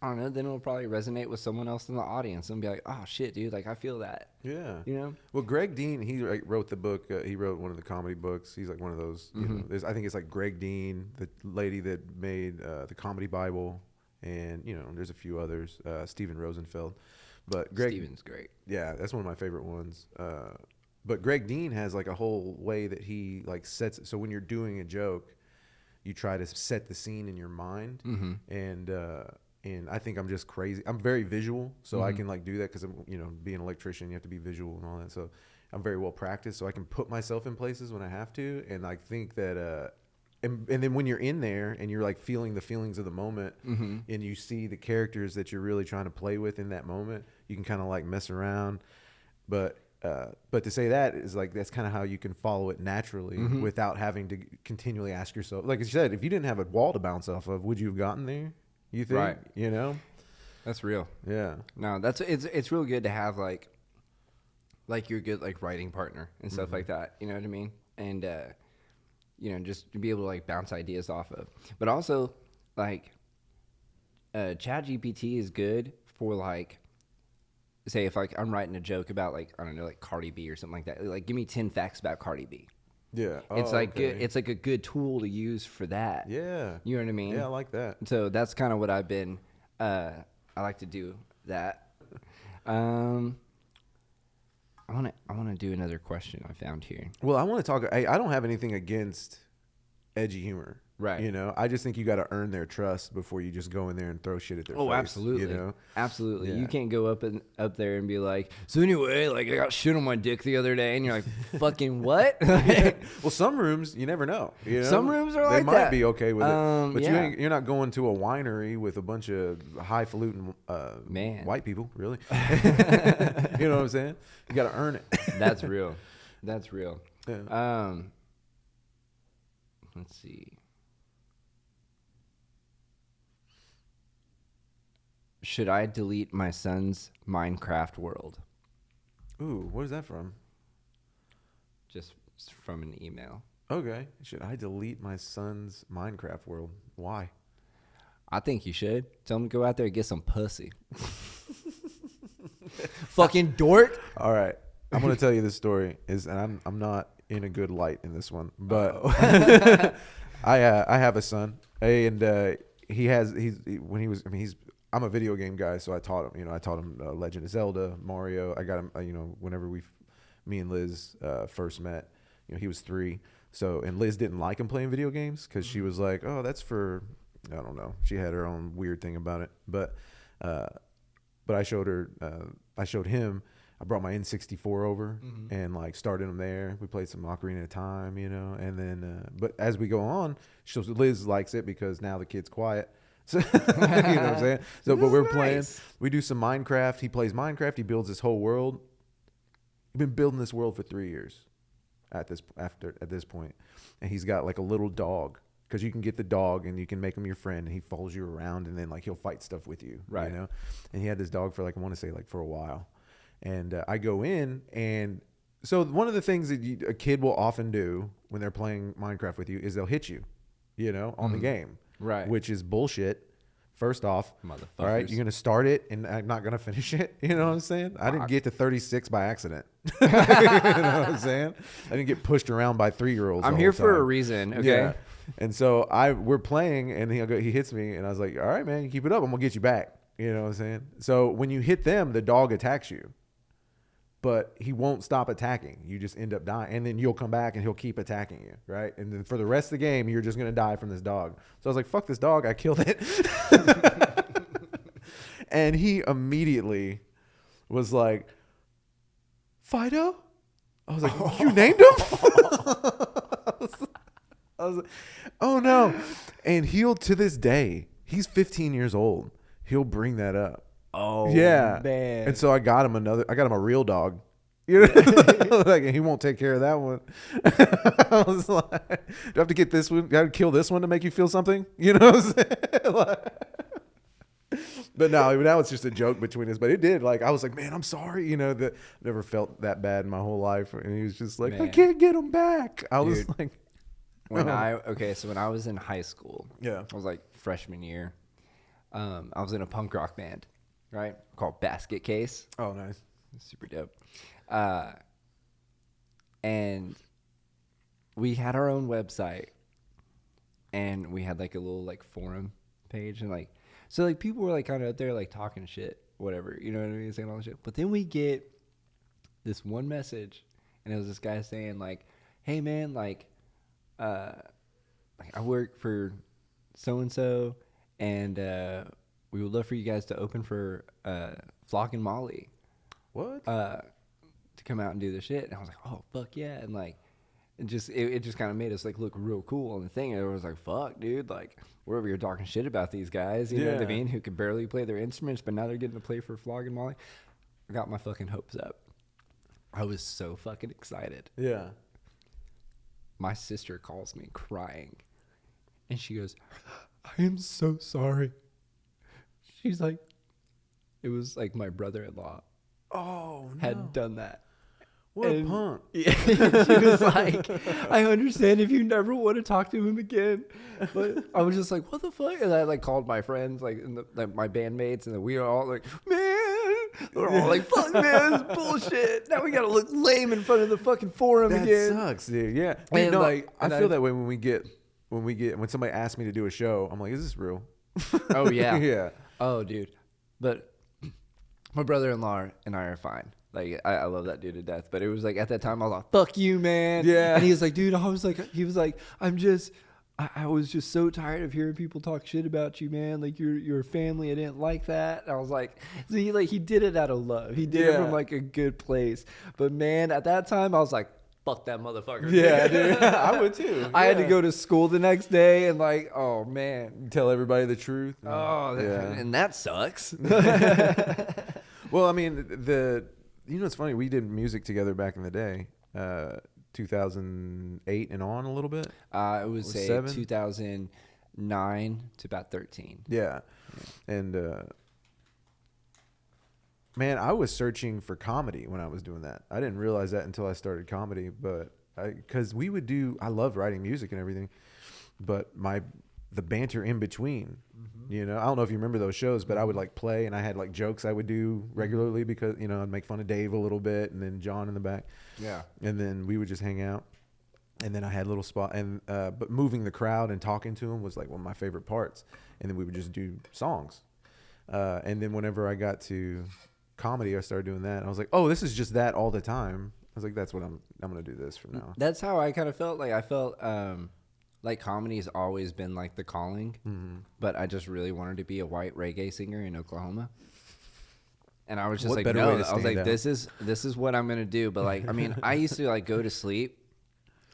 A: I don't know, then it'll probably resonate with someone else in the audience and be like, oh shit, dude, like I feel that.
B: Yeah.
A: You know?
B: Well, Greg Dean, he wrote the book. He wrote one of the comedy books. He's like one of those. You know, I think it's like Greg Dean, the lady that made the Comedy Bible, and you know, there's a few others. Steven Rosenfeld, but Greg.
A: Steven's great.
B: Yeah, that's one of my favorite ones. But Greg Dean has like a whole way that he like sets it. So when you're doing a joke, you try to set the scene in your mind, and I think I'm just crazy. I'm very visual, so I can like do that because I'm, you know, being an electrician, you have to be visual and all that. So I'm very well practiced, so I can put myself in places when I have to. And I think that, and then when you're in there and you're like feeling the feelings of the moment, and you see the characters that you're really trying to play with in that moment, you can kind of like mess around. But to say that is like, that's kind of how you can follow it naturally without having to continually ask yourself. Like you said, if you didn't have a wall to bounce off of, would you have gotten there? You think?
A: Right.
B: You know?
A: That's real.
B: Yeah.
A: No, it's real good to have like your good like writing partner and stuff like that. You know what I mean? And you know, just to be able to like bounce ideas off of. But also like ChatGPT is good for like, say if like I'm writing a joke about like, I don't know, like Cardi B or something like that. Like give me 10 facts about Cardi B.
B: Yeah.
A: It's like good, it's like a good tool to use for that.
B: Yeah.
A: You know what I mean?
B: Yeah, I like that.
A: So that's kind of what I've been. I like to do that. I want to do another question I found here.
B: Well, I want to talk. I don't have anything against edgy humor.
A: Right.
B: You know, I just think you got to earn their trust before you just go in there and throw shit at their face.
A: Oh, absolutely.
B: You know?
A: Absolutely.
B: Yeah.
A: You can't go up there and be like, so anyway, like I got shit on my dick the other day, and you're like, fucking what?
B: Well, some rooms you never know. You know?
A: Some rooms are
B: they
A: like
B: might
A: that.
B: be okay with it, but
A: yeah.
B: you're not going to a winery with a bunch of highfalutin
A: Man.
B: white people, really. You know what I'm saying? You got to earn it.
A: That's real. That's real.
B: Yeah.
A: Let's see. Should I delete my son's Minecraft world?
B: Ooh, what is that from?
A: Just from an email.
B: Okay. Should I delete my son's Minecraft world? Why?
A: I think you should. Tell him to go out there and get some pussy. Fucking dork.
B: All right. I'm going to tell you this story and I'm not in a good light in this one, but I have a son, and I'm a video game guy, so I taught him Legend of Zelda, Mario. I got him, whenever me and Liz first met, he was 3. So, and Liz didn't like him playing video games because she was like, oh, that's for, I don't know. She had her own weird thing about it. But I showed him, I brought my N64 over and like started him there. We played some Ocarina of Time, and then, but as we go on, Liz likes it because now the kid's quiet. So, you know what I'm saying? So, but we're playing, we do some Minecraft. He plays Minecraft. He builds this whole world. He's been building this world for 3 years at this point. And he's got like a little dog, because you can get the dog and you can make him your friend and he follows you around and then like he'll fight stuff with you,
A: right?
B: And he had this dog for like, I want to say like for a while. And I go in, and so one of the things that a kid will often do when they're playing Minecraft with you is they'll hit you, on the game. Right. Which is bullshit. First off, all right, you're going to start it and I'm not going to finish it. You know what I'm saying? I didn't get to 36 by accident. You know what I'm saying? I didn't get pushed around by 3-year-olds.
A: I'm here for a reason. Okay.
B: Yeah. And so we're playing and he hits me and I was like, all right, man, you keep it up. I'm going to get you back. You know what I'm saying? So when you hit them, the dog attacks you. But he won't stop attacking. You just end up dying. And then you'll come back and he'll keep attacking you, right? And then for the rest of the game, you're just going to die from this dog. So I was like, fuck this dog. I killed it. And he immediately was like, Fido? I was like, you named him? I was like, oh no. And he'll, to this day, he's 15 years old. He'll bring that up.
A: Oh,
B: yeah.
A: man.
B: And so I got him a real dog. You know, like he won't take care of that one. I was like, do I have to get this one? Do I have to kill this one to make you feel something? You know what I'm saying? But no, now it's just a joke between us. But it did. Like, I was like, man, I'm sorry. You know, that never felt that bad in my whole life. And he was just like, man, I can't get him back. I was like,
A: so when I was in high school,
B: yeah,
A: I was like freshman year. I was in a punk rock band, right? Called Basket Case.
B: Oh, nice.
A: Super dope. And we had our own website, and we had like a little like forum page, and like, so like people were like kind of out there like talking shit, whatever, you know what I mean, saying all that shit. But then we get this one message, and it was this guy saying like, hey man, like I work for so and so, and we would love for you guys to open for Flock and Molly.
B: What?
A: To come out and do the shit. And I was like, oh fuck yeah. And like it just kind of made us like look real cool on the thing. And I was like, fuck dude, like we're over here talking shit about these guys, you know what I mean, who could barely play their instruments, but now they're getting to play for Flock and Molly. I got my fucking hopes up. I was so fucking excited.
B: Yeah.
A: My sister calls me crying, and she goes, I am so sorry. She's like, it was like my brother-in-law had done that.
B: What a punk.
A: Yeah, she was like, I understand if you never want to talk to him again. But I was just like, what the fuck? And I like called my friends, like, my bandmates, and then we were all like, man. We're all like, fuck man, this is bullshit. Now we got to look lame in front of the fucking forum again.
B: That sucks, dude. Yeah.
A: And
B: no,
A: like,
B: I feel that way when somebody asks me to do a show, I'm like, is this real?
A: Oh, yeah.
B: Yeah.
A: Oh, dude. But my brother-in-law and I are fine. Like, I love that dude to death. But it was like, at that time, I was like, fuck you, man.
B: Yeah.
A: And he was like, dude, I was like, I was just so tired of hearing people talk shit about you, man. Like, your family, I didn't like that. And I was like, so he did it out of love. He did it from like a good place. But man, at that time, I was like, fuck that motherfucker.
B: Yeah, dude. I would too.
A: I had to go to school the next day and like, oh man.
B: Tell everybody the truth.
A: Oh, and that sucks.
B: Well, I mean, you know, it's funny. We did music together back in the day, 2008 and on a little bit.
A: I would say 2009 to about 13.
B: Yeah. And, man, I was searching for comedy when I was doing that. I didn't realize that until I started comedy, but because I loved writing music and everything, but the banter in between, you know, I don't know if you remember those shows, but I would like play, and I had like jokes I would do regularly because, you know, I'd make fun of Dave a little bit, and then John in the back.
A: Yeah.
B: And then we would just hang out. And then I had a little spot, and but moving the crowd and talking to them was like one of my favorite parts. And then we would just do songs. And then whenever I got to comedy, I started doing that. I was like, oh, this is just that all the time. I was like, that's what I'm going to do this from now.
A: That's how I kind of felt. Like I felt like comedy's always been like the calling, but I just really wanted to be a white reggae singer in Oklahoma. And I was just like, no, I was like, this is what I'm going to do. But like, I mean, I used to like go to sleep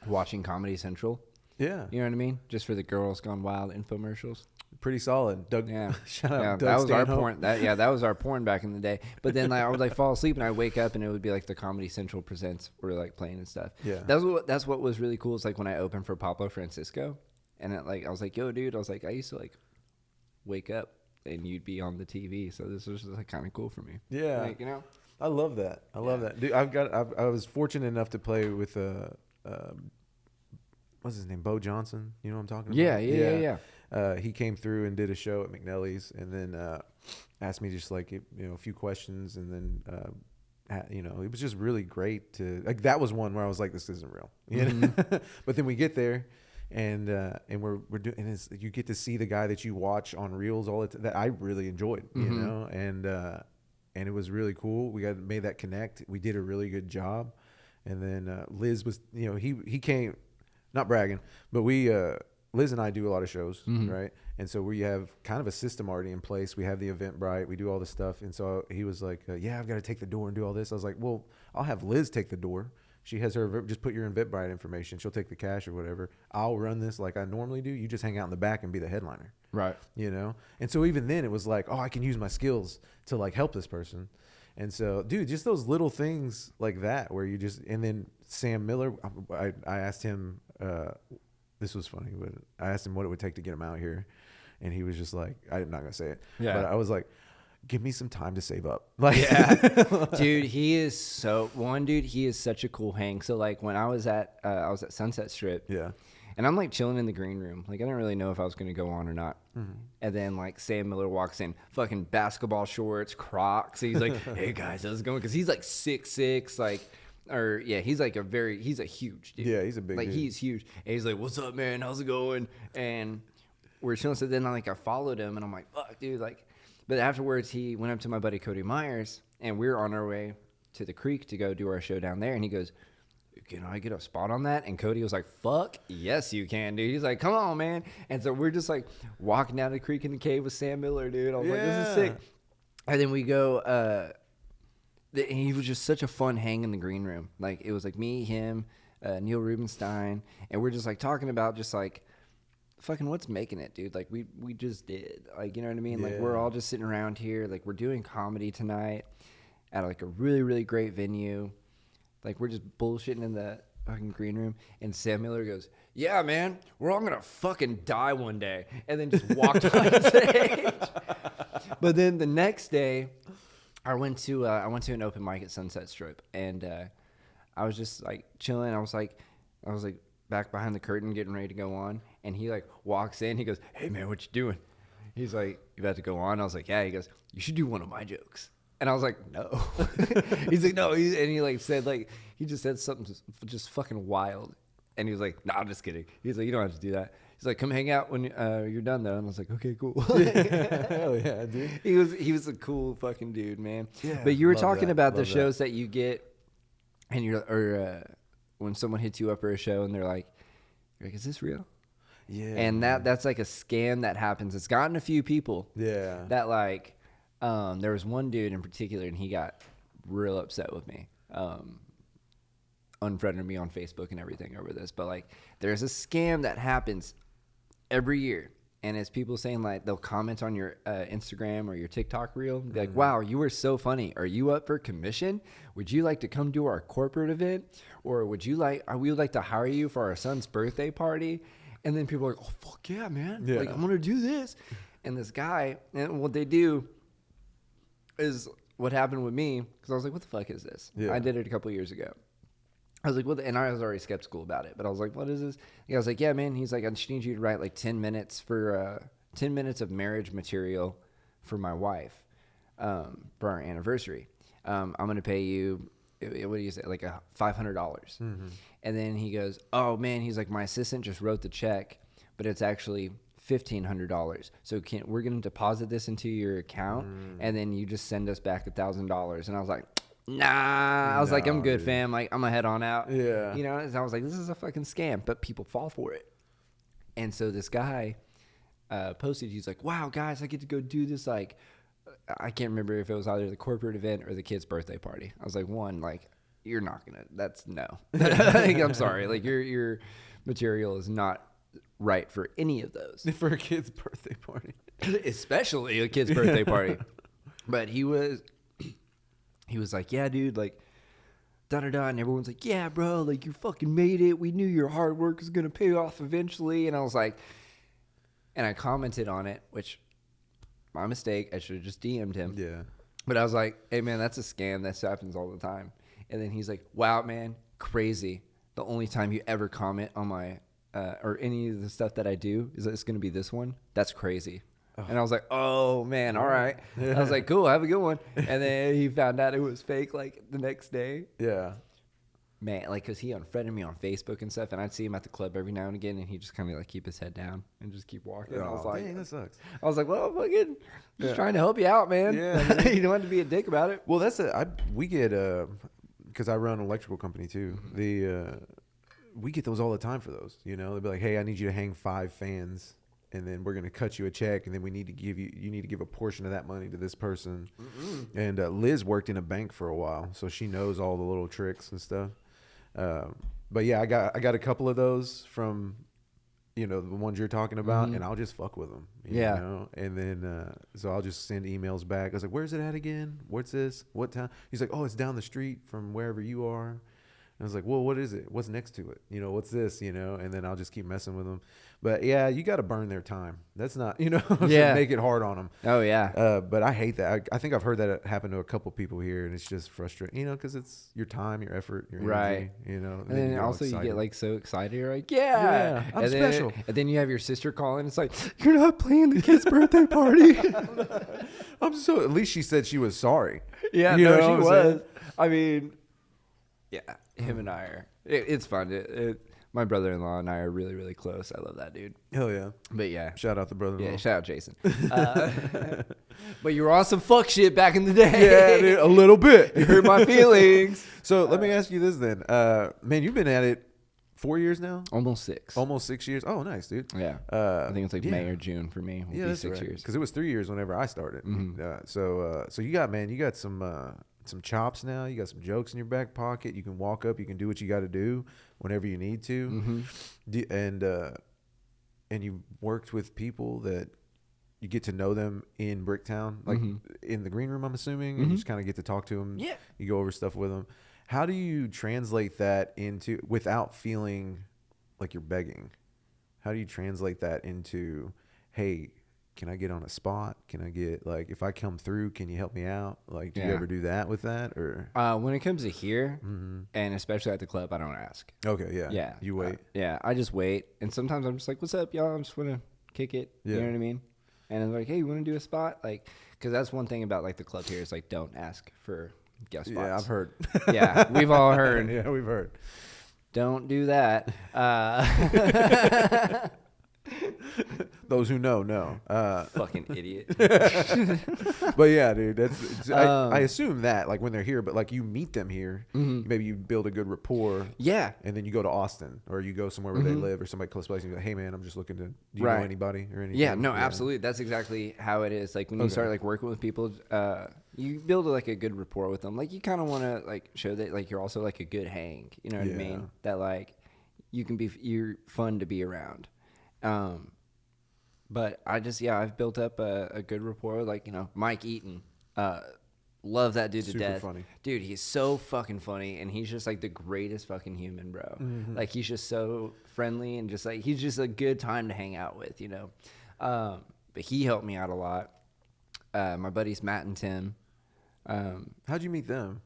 A: watching Comedy Central.
B: Yeah.
A: You know what I mean? Just for the Girls Gone Wild infomercials.
B: Pretty solid. Doug,
A: yeah.
B: Shout out Doug
A: that was
B: Stanhope.
A: our porn. That was our porn back in the day. But then like, I would like fall asleep and I'd wake up and it would be like the Comedy Central Presents were like playing and stuff.
B: Yeah.
A: That's what was really cool. It's like when I opened for Pablo Francisco, and I was like, yo, dude, I was like, I used to like wake up and you'd be on the TV. So this was like kind of cool for me.
B: Yeah.
A: Like, you know?
B: I love that. I love that. Dude, I was fortunate enough to play with what's his name? Bo Johnson. You know what I'm talking about?
A: Yeah.
B: He came through and did a show at McNelly's, and then asked me just like, you know, a few questions, and then you know, it was just really great to like. That was one where I was like, this isn't real, you know. But then we get there, and we're doing, and it's, you get to see the guy that you watch on reels all the time, that I really enjoyed, you know, and it was really cool. We made that connect. We did a really good job, and then Liz was, you know, he came, not bragging, but we. Liz and I do a lot of shows, right? And so we have kind of a system already in place. We have the Eventbrite. We do all this stuff. And so he was like, yeah, I've got to take the door and do all this. I was like, well, I'll have Liz take the door. She has her, just put your Eventbrite information. She'll take the cash or whatever. I'll run this like I normally do. You just hang out in the back and be the headliner.
A: Right.
B: You know? And so even then it was like, oh, I can use my skills to like help this person. And so, dude, just those little things like that where you just, and then Sam Miller, I asked him, this was funny, but I asked him what it would take to get him out here. And he was just like, I'm not going to say it. Yeah. But I was like, give me some time to save up. Like,
A: yeah, dude, he is such a cool hang. So like when I was at Sunset Strip,
B: yeah,
A: and I'm like chilling in the green room, like I didn't really know if I was gonna go on or not. Mm-hmm. And then like Sam Miller walks in, fucking basketball shorts, Crocs. He's like, "Hey guys, how's it going?" Because he's like 6'6", like, or yeah, he's a huge dude.
B: Yeah, he's a big dude.
A: He's huge. And he's like, "What's up, man? How's it going?" And we're chilling. So then I followed him, and I'm like, "Fuck, dude!" Like. But afterwards, he went up to my buddy Cody Myers, and we were on our way to the creek to go do our show down there. And he goes, "Can I get a spot on that?" And Cody was like, "Fuck, yes, you can, dude." He's like, "Come on, man." And so we're just like walking down the creek in the cave with Sam Miller, dude. I was like, "This is sick." And then we go, he was just such a fun hang in the green room. Like, it was like me, him, Neil Rubenstein, and we're just like talking about just like, fucking what's making it, dude? Like we just did, like, you know what I mean? Yeah. Like we're all just sitting around here, like we're doing comedy tonight at like a really, really great venue. Like we're just bullshitting in the fucking green room, and Sam Miller goes, "Yeah, man, we're all gonna fucking die one day," and then just walked on stage. But then the next day, I went to an open mic at Sunset Strip, and I was just like chilling. I was like back behind the curtain getting ready to go on, and he like walks in. He goes, "Hey man, what you doing?" He's like, "You about to go on?" I was like, "Yeah." He goes, "You should do one of my jokes." And I was like, "No." He's like, "No." And he like said, like, he just said something just fucking wild, and he was like, "Nah, I'm just kidding." He's like, "You don't have to do that." He's like, "Come hang out when you're done though." And I was like, "Okay, cool."
B: Hell yeah, dude.
A: He was a cool fucking dude, man. Yeah, but you were talking about the shows that you get, and when someone hits you up for a show and they're like, "Is this real?" Yeah. And that's like a scam that happens. It's gotten a few people.
B: Yeah.
A: That like, there was one dude in particular, and he got real upset with me. Unfriended me on Facebook and everything over this. But like, there's a scam that happens every year. And it's people saying, like, they'll comment on your Instagram or your TikTok reel. Be like, "Wow, you were so funny. Are you up for commission? Would you like to come to our corporate event? Or we would like to hire you for our son's birthday party?" And then people are like, "Oh, fuck yeah, man. Yeah. Like, I'm going to do this." And this guy, and what they do is what happened with me. Because I was like, "What the fuck is this?" Yeah. I did it a couple years ago. I was like, "What?" And I was already skeptical about it, but I was like, "What is this?" And I was like, "Yeah, man." He's like, "I just need you to write like 10 minutes for 10 minutes of marriage material for my wife for our anniversary. I'm going to pay you, what do you say, like $500. Mm-hmm. And then he goes, "Oh man," he's like, "my assistant just wrote the check, but it's actually $1,500. So we're going to deposit this into your account, and then you just send us back $1,000." And I was like, "Nah." I was like, "I'm good, dude. Fam. Like, I'm gonna head on out." Yeah. You know, and I was like, "This is a fucking scam," but people fall for it. And so this guy posted, he's like, "Wow, guys, I get to go do this." Like, I can't remember if it was either the corporate event or the kid's birthday party. I was like, one, like, you're not gonna. That's no. Like, I'm sorry. Like, your material is not right for any of those.
B: For a kid's birthday party,
A: especially a kid's birthday party. But he was like, "Yeah, dude, like, da-da-da," and everyone's like, "Yeah, bro, like, you fucking made it. We knew your hard work was going to pay off eventually." And I was like, and I commented on it, which, my mistake, I should have just DM'd him. Yeah. But I was like, "Hey, man, that's a scam. That happens all the time." And then he's like, "Wow, man, crazy. The only time you ever comment on my, or any of the stuff that I do is it's going to be this one. That's crazy." Oh. And I was like, "Oh, man, all right." Yeah. I was like, "Cool, have a good one." And then he found out it was fake, like, the next day. Yeah. Man, like, because he unfriended me on Facebook and stuff, and I'd see him at the club every now and again, and he'd just kind of, like, keep his head down and just keep walking.
B: Oh,
A: I was like,
B: dang, that sucks.
A: I was like, "Well, fucking just trying to help you out, man." Yeah. You don't have to be a dick about it.
B: Well, we get, because I run an electrical company, too. We get those all the time for those, you know. They'll be like, "Hey, I need you to hang 5 fans. And then we're going to cut you a check, and then you need to give a portion of that money to this person." Mm-mm. And Liz worked in a bank for a while, so she knows all the little tricks and stuff. But yeah, I got a couple of those from, the ones you're talking about, and I'll just fuck with them. You know? And then, so I'll just send emails back. I was like, where's it at again? What's this? What town? He's like, oh, it's down the street from wherever you are. I was like, well, what is it? What's next to it? What's this? And then I'll just keep messing with them. But yeah, you got to burn their time. That's not, make it hard on them.
A: Oh yeah.
B: But I hate that. I think I've heard that happen to a couple people here, and it's just frustrating, because it's your time, your effort, your energy,
A: And then also you get like so excited. You're like, yeah,
B: I'm special.
A: And then you have your sister calling. It's like, you're not playing the kid's birthday party.
B: At least she said she was sorry.
A: Yeah, no, she was. I mean, yeah. Him and I are. It's fun. My brother-in-law and I are really, really close. I love that dude.
B: Hell yeah.
A: But yeah.
B: Shout out the brother-in-law.
A: Yeah, shout out Jason. But you were on some fuck shit back in the day.
B: Yeah, dude, a little bit.
A: You hurt my feelings.
B: So let me ask you this then. Man, you've been at it 4 years now?
A: Almost 6.
B: Almost 6 years? Oh, nice, dude.
A: Yeah. I think it's like May or June for me.
B: Yeah, that's 6 years. Because it was 3 years whenever I started. So you got some chops now. You got some jokes in your back pocket. You can walk up. You can do what you got to do whenever you need to. And you worked with people that you get to know them in Bricktown, like in the green room, I'm assuming. And you just kind of get to talk to them.
A: Yeah.
B: You go over stuff with them. How do you translate that into, without feeling like you're begging? How do you translate that into, hey, can I get on a spot? Can I get, like, if I come through, can you help me out? Like, do you ever do that with that? Or
A: when it comes to here, and especially at the club, I don't ask.
B: Okay, yeah.
A: Yeah.
B: You wait.
A: I just wait. And sometimes I'm just like, what's up, y'all? I just want to kick it. Yeah. You know what I mean? And I'm like, hey, you want to do a spot? Like, because that's one thing about, like, the club here is, like, don't ask for guest spots.
B: Yeah, I've heard.
A: Yeah, we've all heard.
B: Yeah, we've heard.
A: Don't do that.
B: Those who know.
A: Fucking idiot.
B: But yeah, dude, I assume that, like, when they're here, but like you meet them here, maybe you build a good rapport.
A: Yeah.
B: And then you go to Austin, or you go somewhere where they live, or somebody close by, and you go, hey man, I'm just looking to, do you know anybody or anything?
A: Yeah, no, absolutely. That's exactly how it is. Like when you start like working with people, you build like a good rapport with them. Like you kind of want to like show that like you're also like a good hang. You know what I mean? That like you're fun to be around. But I've built up a good rapport. Like, Mike Eaton, love that dude to death. Super funny. Dude, he's so fucking funny, and he's just like the greatest fucking human, bro. Like he's just so friendly and just like, he's just a good time to hang out with, But he helped me out a lot. My buddies Matt and Tim.
B: How'd you meet them?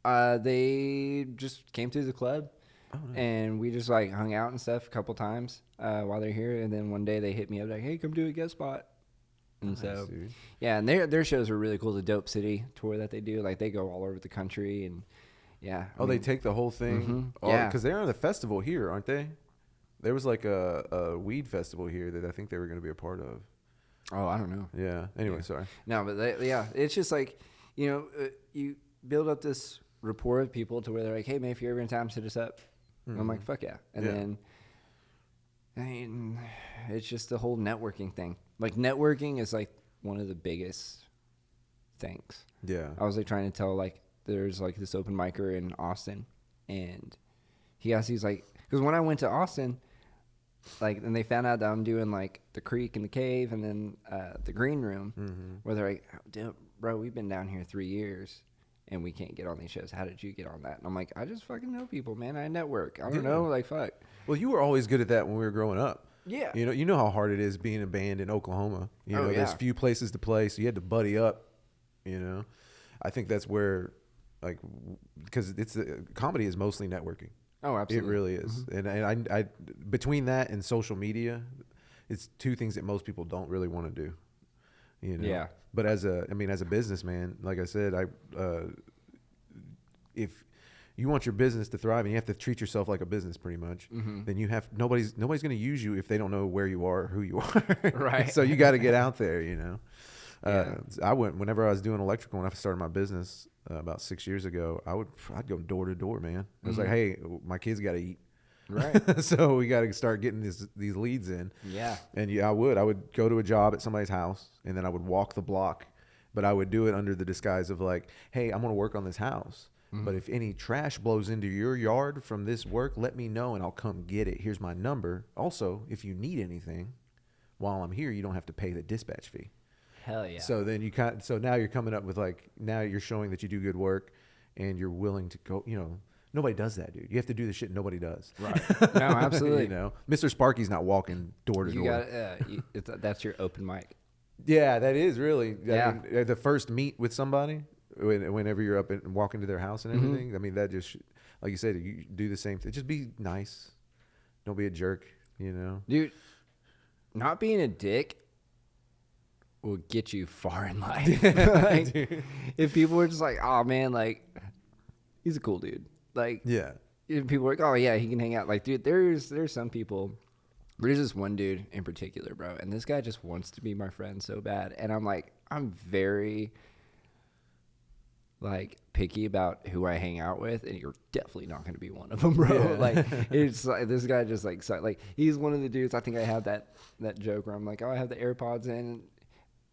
A: They just came through the club. Oh, nice. And we just like hung out and stuff a couple times while they're here, and then one day they hit me up like, "Hey, come do a guest spot." And nice, so, dude. Yeah, and their shows are really cool. The Dope City tour that they do, like they go all over the country, and yeah.
B: They take the whole thing. Yeah, because they're on the festival here, aren't they? There was like a weed festival here that I think they were going to be a part of. Oh, I don't know. Yeah. Anyway, sorry.
A: No, but it's just like you build up this rapport with people to where they're like, "Hey, man, if you're ever in town, hit us up." And I'm like, fuck yeah. And then, I mean, it's just the whole networking thing. Like, networking is, like, one of the biggest things. Yeah. I was, like, trying to tell, like, there's, like, this open micer in Austin. And he's like, because when I went to Austin, like, and they found out that I'm doing, like, the creek and the cave and then the green room, where they're like, bro, we've been down here 3 years. And we can't get on these shows. How did you get on that? And I'm like, I just fucking know people, man. I network. I don't know, like, fuck.
B: Well, you were always good at that when we were growing up.
A: Yeah.
B: You know how hard it is being a band in Oklahoma. There's few places to play, so you had to buddy up. I think that's where, like, because comedy is mostly networking. Oh, absolutely. It really is. And I between that and social media, it's two things that most people don't really want to do. Yeah. But as a businessman, like I said, if you want your business to thrive and you have to treat yourself like a business pretty much, then nobody's going to use you if they don't know where you are or who you are. Right. So you got to get out there, whenever I was doing electrical, when I started my business about 6 years ago, I'd go door to door, man. I was like, hey, my kids got to eat. Right. So we got to start getting these leads in. Yeah. And I would go to a job at somebody's house, and then I would walk the block, but I would do it under the disguise of like, hey, I'm going to work on this house. But if any trash blows into your yard from this work, let me know and I'll come get it. Here's my number. Also, if you need anything while I'm here, you don't have to pay the dispatch fee.
A: Hell yeah.
B: So then so now you're coming up with like, now you're showing that you do good work and you're willing to go, nobody does that, dude. You have to do the shit nobody does.
A: Right. No, absolutely.
B: Mr. Sparky's not walking door to door.
A: That's your open mic.
B: Yeah, that is really.
A: Yeah.
B: I mean, the first meet with somebody, whenever you're up and walk into their house and everything. I mean, that just, like you said, you do the same thing. Just be nice. Don't be a jerk,
A: Dude, not being a dick will get you far in life. Like, if people were just like, oh man, like, he's a cool dude. Like,
B: yeah.
A: If people are like, oh yeah, he can hang out. Like, dude, there's some people. There's this one dude in particular, bro, and this guy just wants to be my friend so bad. And I'm like, I'm very like picky about who I hang out with, and you're definitely not going to be one of them, bro. Yeah. Like, it's like this guy just like he's one of the dudes. I think I have that joke where I'm like, oh, I have the AirPods in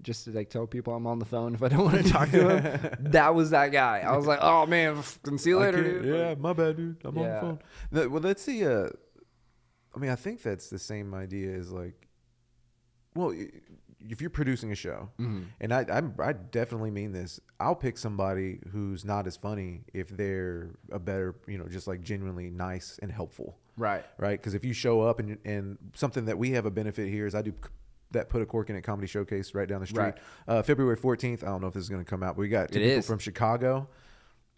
A: just to like tell people I'm on the phone if I don't want to talk to him. That was that guy. I was like, oh man, see you later, dude.
B: Yeah, my bad, dude. I'm on the phone. Well, let's see. I mean, I think that's the same idea as like, well, if you're producing a show, and I definitely mean this, I'll pick somebody who's not as funny if they're a better, just like genuinely nice and helpful. Right. Right. Because if you show up and something that we have a benefit here is I do that Put a Cork in It comedy showcase right down the street. Right. February 14th. I don't know if this is going to come out, but we got two people from Chicago.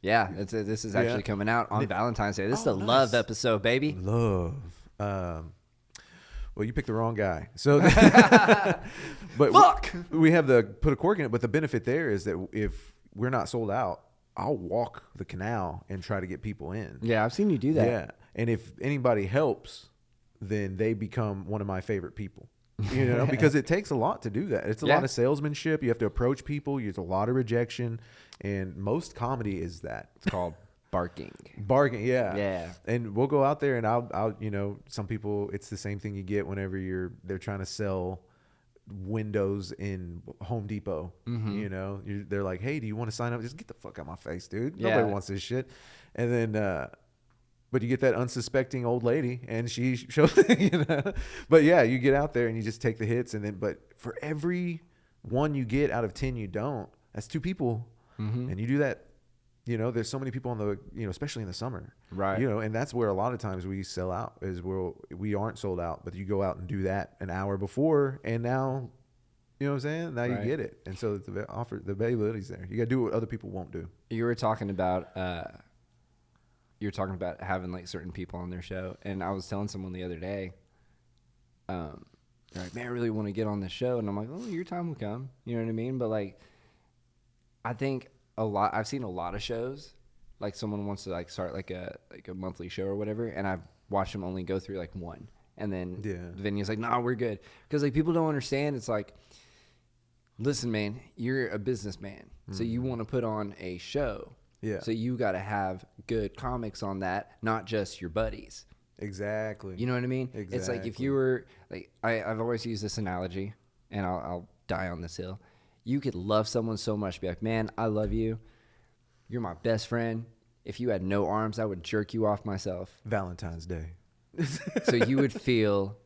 B: Yeah, this is actually coming out on Valentine's Day. This is a love episode, baby. Love. Well, you picked the wrong guy. So, but fuck, we have the Put a Cork in It. But the benefit there is that if we're not sold out, I'll walk the canal and try to get people in. Yeah, I've seen you do that. Yeah, and if anybody helps, then they become one of my favorite people. Because it takes a lot to do that. It's a lot of salesmanship. You have to approach people. There's a lot of rejection, and most comedy is that. It's called barking, yeah. And we'll go out there and I'll some people, it's the same thing you get whenever they're trying to sell windows in Home Depot. They're like, hey, do you want to sign up? Just get the fuck out of my face, dude. Nobody wants this shit. And then but you get that unsuspecting old lady and she shows but yeah, you get out there and you just take the hits, and then but for every one you get out of 10 you don't, that's 2 people. And you do that. There's so many people on the, especially in the summer, right? And that's where a lot of times we sell out, is where we aren't sold out, but you go out and do that an hour before, and now, you know what I'm saying? Now you get it. And so the availability's there. You got to do what other people won't do. You were talking about having like certain people on their show, and I was telling someone the other day, they're like, man, I really want to get on this show, and I'm like, oh, your time will come. You know what I mean? But like, I think I've seen a lot of shows, like someone wants to like start like a monthly show or whatever, and I've watched them only go through like one, and then the venue's like, nah, we're good. Because like people don't understand. It's like, listen, man, you're a businessman, so you want to put on a show. Yeah. So you got to have good comics on that, not just your buddies. Exactly. You know what I mean? Exactly. It's like if you were like, I've always used this analogy, and I'll die on this hill. You could love someone so much, be like, man, I love you. You're my best friend. If you had no arms, I would jerk you off myself. Valentine's Day. So you would feel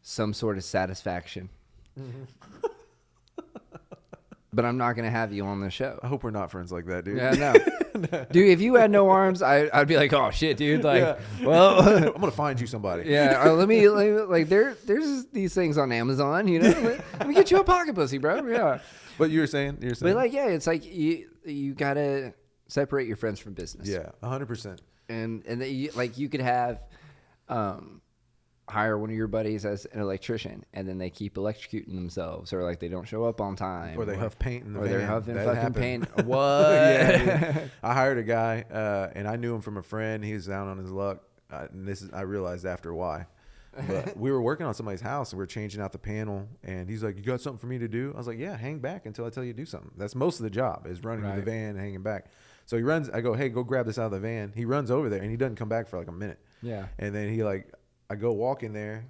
B: some sort of satisfaction. But I'm not going to have you on the show. I hope we're not friends like that, dude. Yeah, no. Dude, if you had no arms, I'd be like, oh, shit, dude. Like, well. I'm going to find you somebody. Yeah, let me like, there's these things on Amazon, Let me get you a pocket pussy, bro. Yeah. But you're saying. But like, yeah, it's like you got to separate your friends from business. Yeah, 100%. And you could have hire one of your buddies as an electrician, and then they keep electrocuting themselves, or like they don't show up on time, or they huff paint in the van. Or they're huffing fucking paint. What? Yeah, I hired a guy, and I knew him from a friend. He was down on his luck, and I realized after why. But we were working on somebody's house, and we were changing out the panel, and he's like, "You got something for me to do?" I was like, "Yeah, hang back until I tell you to do something." That's most of the job, is running to the van and hanging back. So he runs. I go, "Hey, go grab this out of the van." He runs over there, and he doesn't come back for like a minute. Yeah, and then I go walk in there,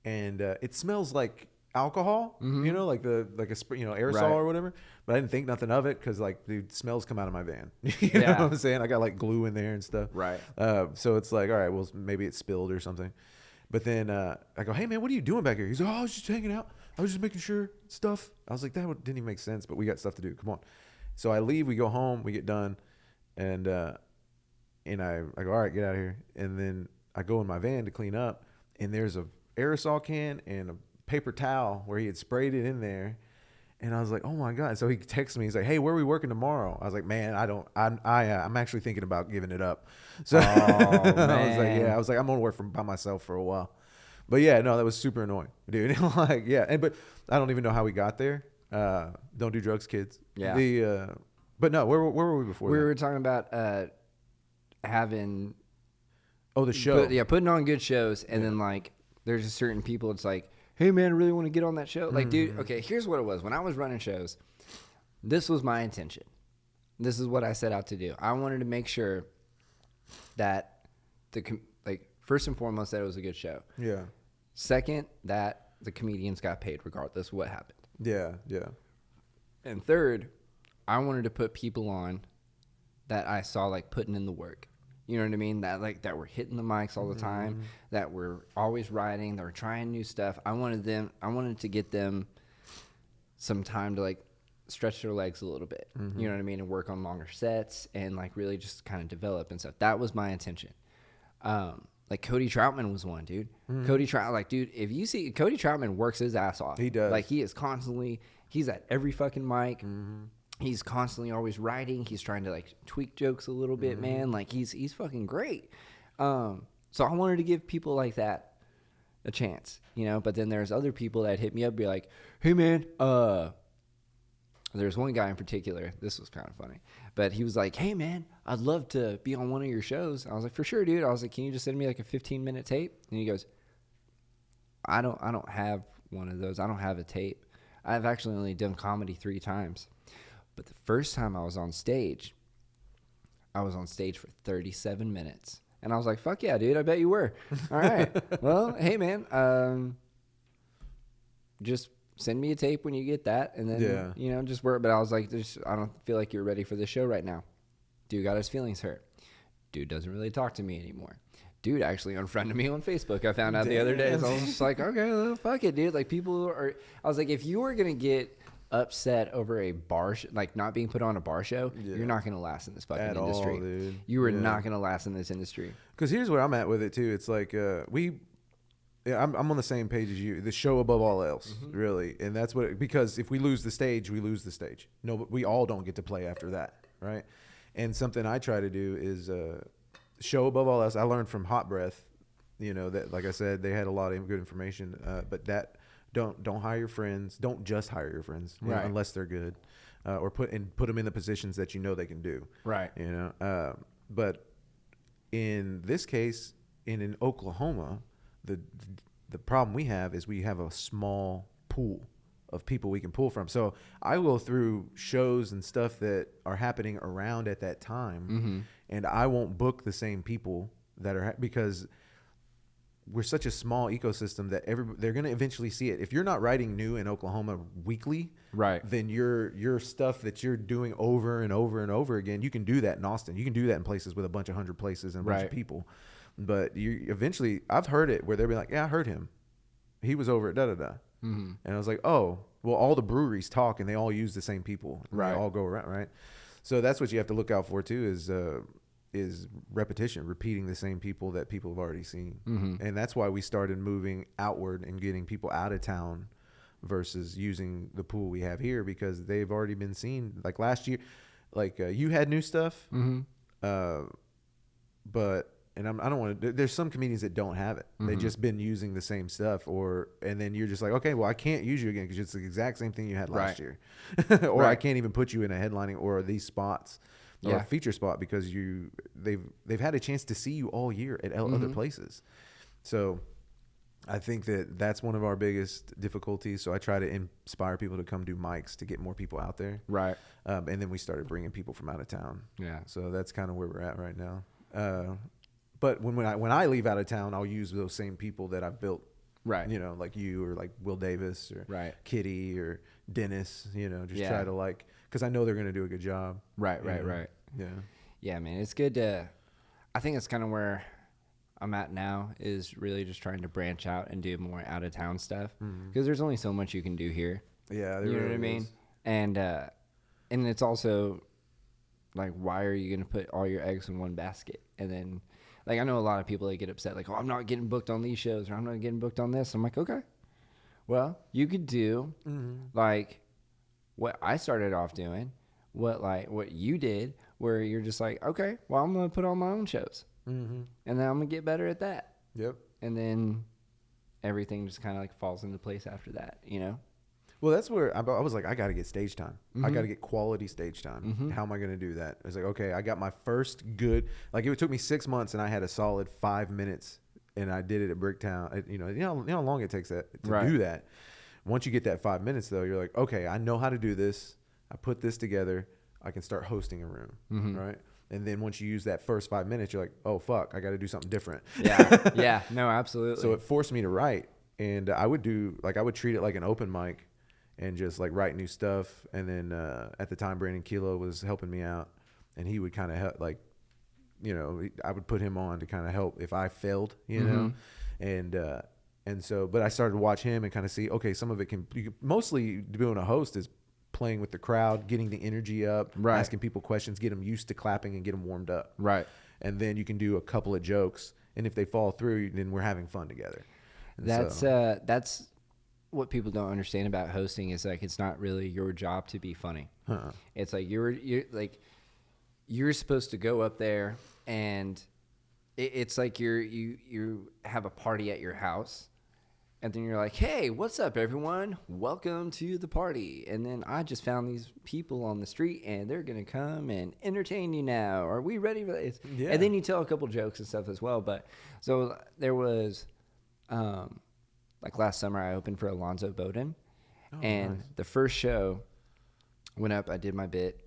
B: and it smells like alcohol,
A: Mm-hmm.
B: you know, like a aerosol
A: Right.
B: or whatever. But I didn't think nothing of it because like the smells come out of my van. You know
A: Yeah.
B: what I'm saying? I got like glue in there and stuff.
A: Right.
B: So it's like, all right, well maybe it spilled or something. But then I go, hey man, what are you doing back here? He's like, oh, I was just hanging out. I was just making sure stuff. I was like, didn't even make sense, but we got stuff to do. Come on. So I leave. We go home. We get done, and I go, all right, get out of here. And then I go in my van to clean up, and there's a aerosol can and a paper towel where he had sprayed it in there. And I was like, oh my God. So he texts me. He's like, hey, where are we working tomorrow? I was like, man, I'm actually thinking about giving it up. So I was like, I'm going to work by myself for a while. But yeah, no, that was super annoying, dude. Like, yeah. But I don't even know how we got there. Don't do drugs, kids.
A: Yeah.
B: But no, where were we before?
A: We
B: that?
A: were talking about having.
B: Oh, the show.
A: Putting on good shows. And then like, there's just certain people, it's like, hey man, I really want to get on that show. Like, dude, okay, here's what it was. When I was running shows, this was my intention. This is what I set out to do. I wanted to make sure that first and foremost, that it was a good show.
B: Yeah.
A: Second, that the comedians got paid regardless of what happened.
B: Yeah. Yeah.
A: And third, I wanted to put people on that I saw like putting in the work. You know what I mean? That were hitting the mics all the time, that were always writing, that were trying new stuff. I wanted to get them some time to like stretch their legs a little bit. You know what I mean? And work on longer sets and like really just kind of develop and stuff. That was my intention. Like Cody Troutman was one, dude. Cody Troutman, like, dude, if you see Cody Troutman works his ass off.
B: He does.
A: Like, he's at every fucking mic. He's constantly always writing. He's trying to like tweak jokes a little bit, man. Like he's fucking great. So I wanted to give people like that a chance, you know. But then there's other people that hit me up, be like, "Hey, man." There's one guy in particular. This was kind of funny, but he was like, "Hey, man, I'd love to be on one of your shows." I was like, "For sure, dude." I was like, "Can you just send me like a 15-minute tape?" And he goes, "I don't have one of those. I don't have a tape. I've actually only done comedy 3 times." But the first time I was on stage for 37 minutes. And I was like, fuck yeah, dude, I bet you were. All right. Well, hey, man, just send me a tape when you get that. And then, you know, just work. But I was like, I don't feel like you're ready for the show right now. Dude got his feelings hurt. Dude doesn't really talk to me anymore. Dude actually unfriended me on Facebook. I found out the other day. So I was just like, okay, well, fuck it, dude. Like, people are, I was like, if you were going to get upset over a bar like not being put on a bar show, you're not going to last in this fucking industry.
B: Dude.
A: You are not going to last in this industry.
B: Because here's where I'm at with it too. It's like I'm on the same page as you. The show above all else, really, and that's what. Because if we lose the stage, we lose the stage. No, but we all don't get to play after that, right? And something I try to do is show above all else. I learned from Hot Breath, you know, that like I said, they had a lot of good information, but that. Don't hire your friends. Don't just hire your friends, you know, unless they're good, or put them in the positions that you know they can do. Right. You know, but in this case, in Oklahoma, the problem we have is we have a small pool of people we can pull from. So I go through shows and stuff that are happening around at that time, and I won't book the same people that are because we're such a small ecosystem that they're going to eventually see it. If you're not writing new in Oklahoma weekly, then your stuff that you're doing over and over and over again, you can do that in Austin. You can do that in places with a bunch of 100 places and a bunch of people. But you eventually, I've heard it where they'll be like, yeah, I heard him. He was over at da-da-da. And I was like, oh, well, all the breweries talk and they all use the same people. They all go around, right? So that's what you have to look out for too is repetition, repeating the same people that people have already seen. And that's why we started moving outward and getting people out of town versus using the pool we have here because they've already been seen. Like last year, like you had new stuff, but and I don't want to. There's some comedians that don't have it. They've just been using the same stuff, and then you're just like, okay, well, I can't use you again because it's the exact same thing you had last year, or I can't even put you in a headlining or these spots. Or a feature spot because they've had a chance to see you all year at other places. So I think that's one of our biggest difficulties. So I try to inspire people to come do mics to get more people out there. Right. And then we started bringing people from out of town. Yeah. So that's kind of where we're at right now. But when I leave out of town, I'll use those same people that I've built
A: Right.
B: You know, like you or like Will Davis or
A: Right.
B: Kitty or Dennis, you know, just
A: Yeah.
B: try to like, because I know they're going to do a good job.
A: Right.
B: you know?
A: Right.
B: Yeah.
A: Yeah, man, it's good to. I think it's kind of where I'm at now is really just trying to branch out and do more out of town stuff because there's only so much you can do here.
B: Yeah.
A: You know what I mean? And it's also like, why are you gonna put all your eggs in one basket? And then, like, I know a lot of people that get upset, like, oh, I'm not getting booked on these shows or I'm not getting booked on this. I'm like, okay, well, you could do like what I started off doing, what you did, where you're just like, okay, well, I'm gonna put on my own shows, and then I'm gonna get better at that.
B: Yep.
A: And then everything just kind of like falls into place after that, you know?
B: Well, that's where I was like, I got to get stage time. I got to get quality stage time. How am I going to do that? I was like, okay, I got my first good, like it took me 6 months and I had a solid 5 minutes and I did it at Bricktown. You know how long it takes to do that. Once you get that 5 minutes though, you're like, okay, I know how to do this. I put this together. I can start hosting a room. Right. And then once you use that first 5 minutes, you're like, oh fuck, I got to do something different.
A: Yeah. Yeah. No, absolutely.
B: So it forced me to write, and I would treat it like an open mic. And just like write new stuff. And then at the time, Brandon Kilo was helping me out, and he would kind of help, like, you know, I would put him on to kind of help if I failed, you know. And so, but I started to watch him and kind of see, okay, some of it mostly doing a host is playing with the crowd, getting the energy up, asking people questions, get them used to clapping and get them warmed up. Right. And then you can do a couple of jokes, and if they fall through, then we're having fun together. And
A: that's what people don't understand about hosting is like it's not really your job to be funny. It's like you're supposed to go up there and it's like you have a party at your house, and then you're like, hey, what's up everyone, welcome to the party, and then I just found these people on the street and they're gonna come and entertain you now, are we ready for this? And then you tell a couple jokes and stuff as well. But so there was like last summer, I opened for Alonzo Bowden, and the first show went up. I did my bit,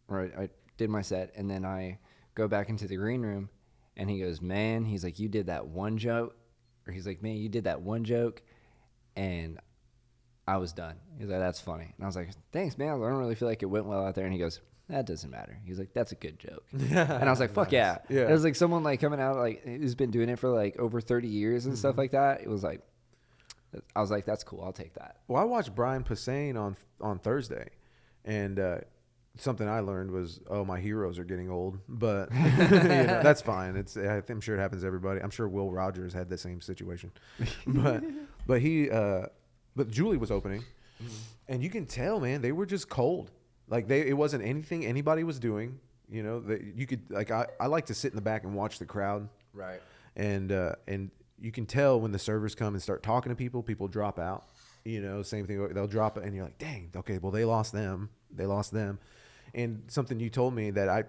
A: or I did my set, and then I go back into the green room, and he goes, "Man," he's like, "You did that one joke," or he's like, "Man, you did that one joke," and I was done. He's like, "That's funny," and I was like, "Thanks, man. I don't really feel like it went well out there," and he goes, "That doesn't matter." He's like, "That's a good joke." And I was like, fuck nice. Yeah. It was like someone like coming out like who's been doing it for like over 30 years and stuff like that. It was like, I was like, that's cool. I'll take that.
B: Well, I watched Brian Posehn on Thursday, and something I learned was, oh, my heroes are getting old. But you know, that's fine. I'm sure it happens to everybody. I'm sure Will Rogers had the same situation. But Julie was opening, and you can tell, man, they were just cold. Like it wasn't anything anybody was doing. You know, you could like I like to sit in the back and watch the crowd. Right. And you can tell when the servers come and start talking to people, people drop out. You know, same thing. They'll drop it, and you're like, dang, okay, well, they lost them. And something you told me that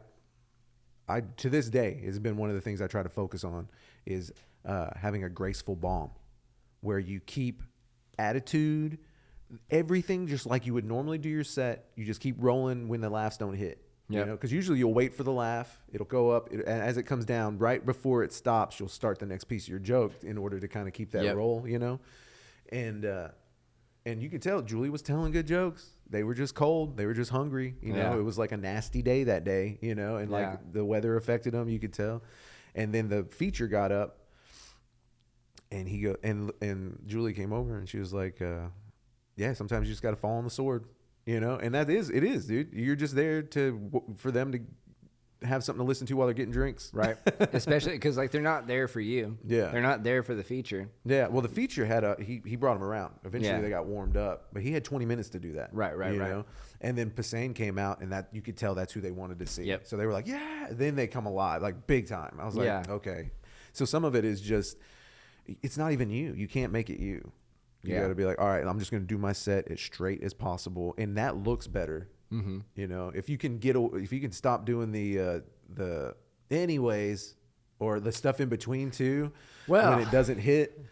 B: I to this day has been one of the things I try to focus on is having a graceful bomb, where you keep attitude, everything just like you would normally do your set. You just keep rolling when the laughs don't hit. Yep. You know, because usually you'll wait for the laugh. It'll go up. And as it comes down, right before it stops, you'll start the next piece of your joke in order to kind of keep that roll, you know? And you could tell Julie was telling good jokes. They were just cold. They were just hungry. You know, it was like a nasty day that day, you know, and like the weather affected them, you could tell. And then the feature got up, and and Julie came over and she was like, sometimes you just got to fall on the sword. You know, and it is, dude. You're just there for them to have something to listen to while they're getting drinks. Right.
A: Especially because, like, they're not there for you. Yeah. They're not there for the feature.
B: Yeah. Well, the feature he brought them around. Eventually they got warmed up, but he had 20 minutes to do that. Right. You know? And then Posehn came out, and that you could tell that's who they wanted to see. Yep. So they were like, yeah. Then they come alive, like big time. I was like, okay. So some of it is just, it's not even you. You can't make it you. You got to be like, all right, I'm just going to do my set as straight as possible, and that looks better. Mm-hmm. You know, if you can stop doing the anyways or the stuff in between too, when it doesn't hit,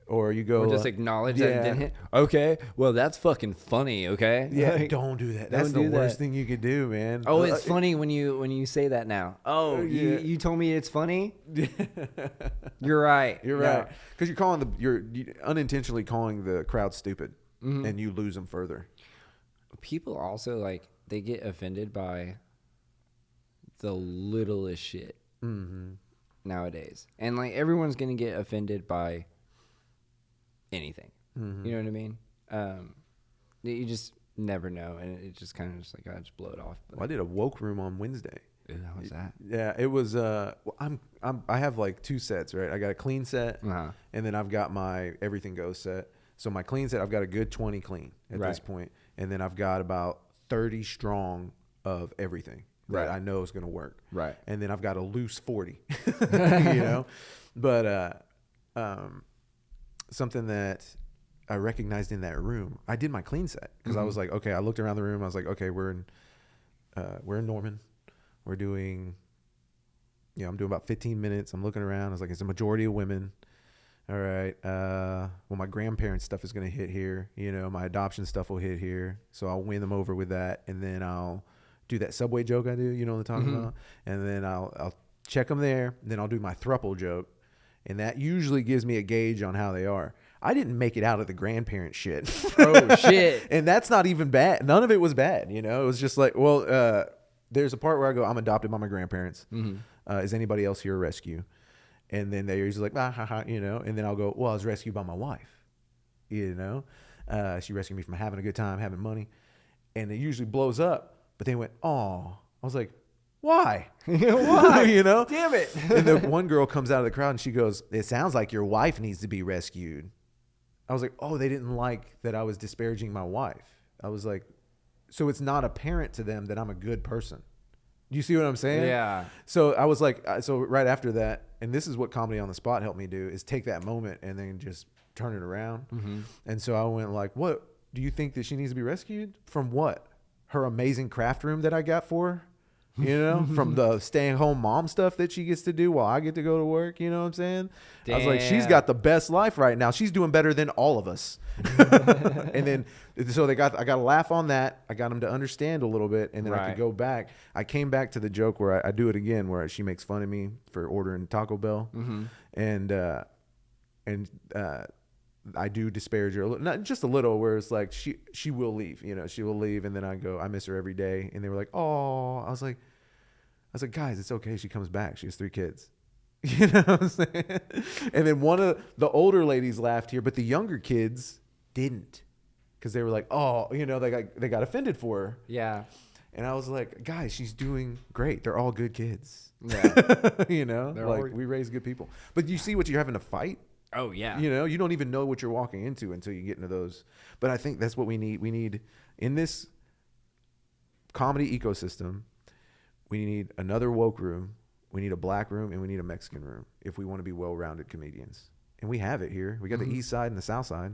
B: Or you go,
A: or just acknowledge that it didn't hit. Okay, well that's fucking funny. Okay,
B: Yeah,
A: like,
B: don't do that. That's the worst thing you could do, man.
A: Oh, it's funny when you say that now. Oh, you told me it's funny. You're right.
B: You're right. Because you're unintentionally calling the crowd stupid, and you lose them further.
A: People also like they get offended by the littlest shit nowadays, and like everyone's gonna get offended by anything. You know what I mean? You just never know, and it just kind of just like I just blow it off.
B: Well, I did a woke room on Wednesday.
A: Ooh, how was that?
B: Yeah, it was. I have like 2 sets, right? I got a clean set, and then I've got my everything goes set. So my clean set, I've got a good 20 clean at this point, and then I've got about 30 strong of everything that I know is going to work. Right. And then I've got a loose 40, you know, but something that I recognized in that room, I did my clean set because I was like, okay, I looked around the room. I was like, okay, we're in Norman. We're doing, I'm doing about 15 minutes. I'm looking around. I was like, it's a majority of women. All right. Well, my grandparents' stuff is going to hit here. You know, my adoption stuff will hit here. So I'll win them over with that. And then I'll do that Subway joke I do, you know what I'm talking about? And then I'll check them there. And then I'll do my thruple joke. And that usually gives me a gauge on how they are. I didn't make it out of the grandparent shit.
A: Oh, shit.
B: And that's not even bad. None of it was bad. You know, it was just like, well, there's a part where I go, I'm adopted by my grandparents. Is anybody else here a rescue? And then they're usually like, you know, and then I'll go, well, I was rescued by my wife, you know, she rescued me from having a good time, having money. And it usually blows up, but they went, oh, I was like, why?
A: Why?
B: You know,
A: damn it.
B: And the one girl comes out of the crowd and she goes, it sounds like your wife needs to be rescued. I was like, oh, they didn't like that I was disparaging my wife. I was like, so it's not apparent to them that I'm a good person. Do you see what I'm saying?
A: Yeah.
B: So I was like, so right after that, and this is what Comedy on the Spot helped me do, is take that moment and then just turn it around. And so I went like, what, do you think that she needs to be rescued? From what? Her amazing craft room that I got for her? You know, from the staying home mom stuff that she gets to do while I get to go to work. You know what I'm saying? Damn. I was like, she's got the best life right now. She's doing better than all of us. And then, so I got to laugh on that. I got them to understand a little bit, and then I could go back. I came back to the joke where I do it again, where she makes fun of me for ordering Taco Bell, and I do disparage her a little, not just a little, where it's like she will leave. You know, she will leave, and then I go, I miss her every day, and they were like, oh, I was like, guys, it's okay. She comes back. She has 3 kids. You know what I'm saying? And then one of the older ladies laughed here, but the younger kids didn't, because they were like, oh, you know, they got offended for her. Yeah. And I was like, guys, she's doing great. They're all good kids. Yeah. You know, we raise good people. But you see what you're having to fight? Oh, yeah. You know, you don't even know what you're walking into until you get into those. But I think that's what we need. We need, in this comedy ecosystem, we need another woke room, we need a black room, and we need a Mexican room if we want to be well-rounded comedians. And we have it here. We got the east side and the south side.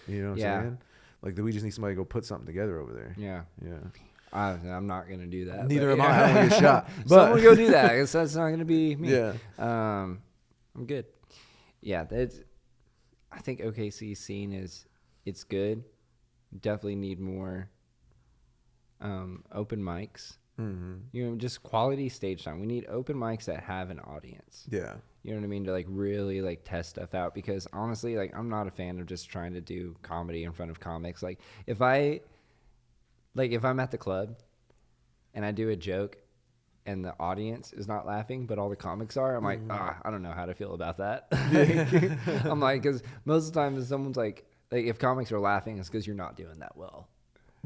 B: You know what I'm saying? Like, we just need somebody to go put something together over there. Yeah. Yeah.
A: I'm not going to do that.
B: Neither am I. I want to get shot.
A: But someone go do that. I guess that's not going to be me. Yeah. I'm good. Yeah. I think OKC scene it's good. Definitely need more open mics. You know, just quality stage time. We need open mics that have an audience. Yeah. You know what I mean? To like really like test stuff out, because honestly, like I'm not a fan of just trying to do comedy in front of comics. Like if I'm at the club and I do a joke and the audience is not laughing, but all the comics are, I'm like, I don't know how to feel about that. I'm like, because most of the time if someone's like if comics are laughing, it's because you're not doing that well.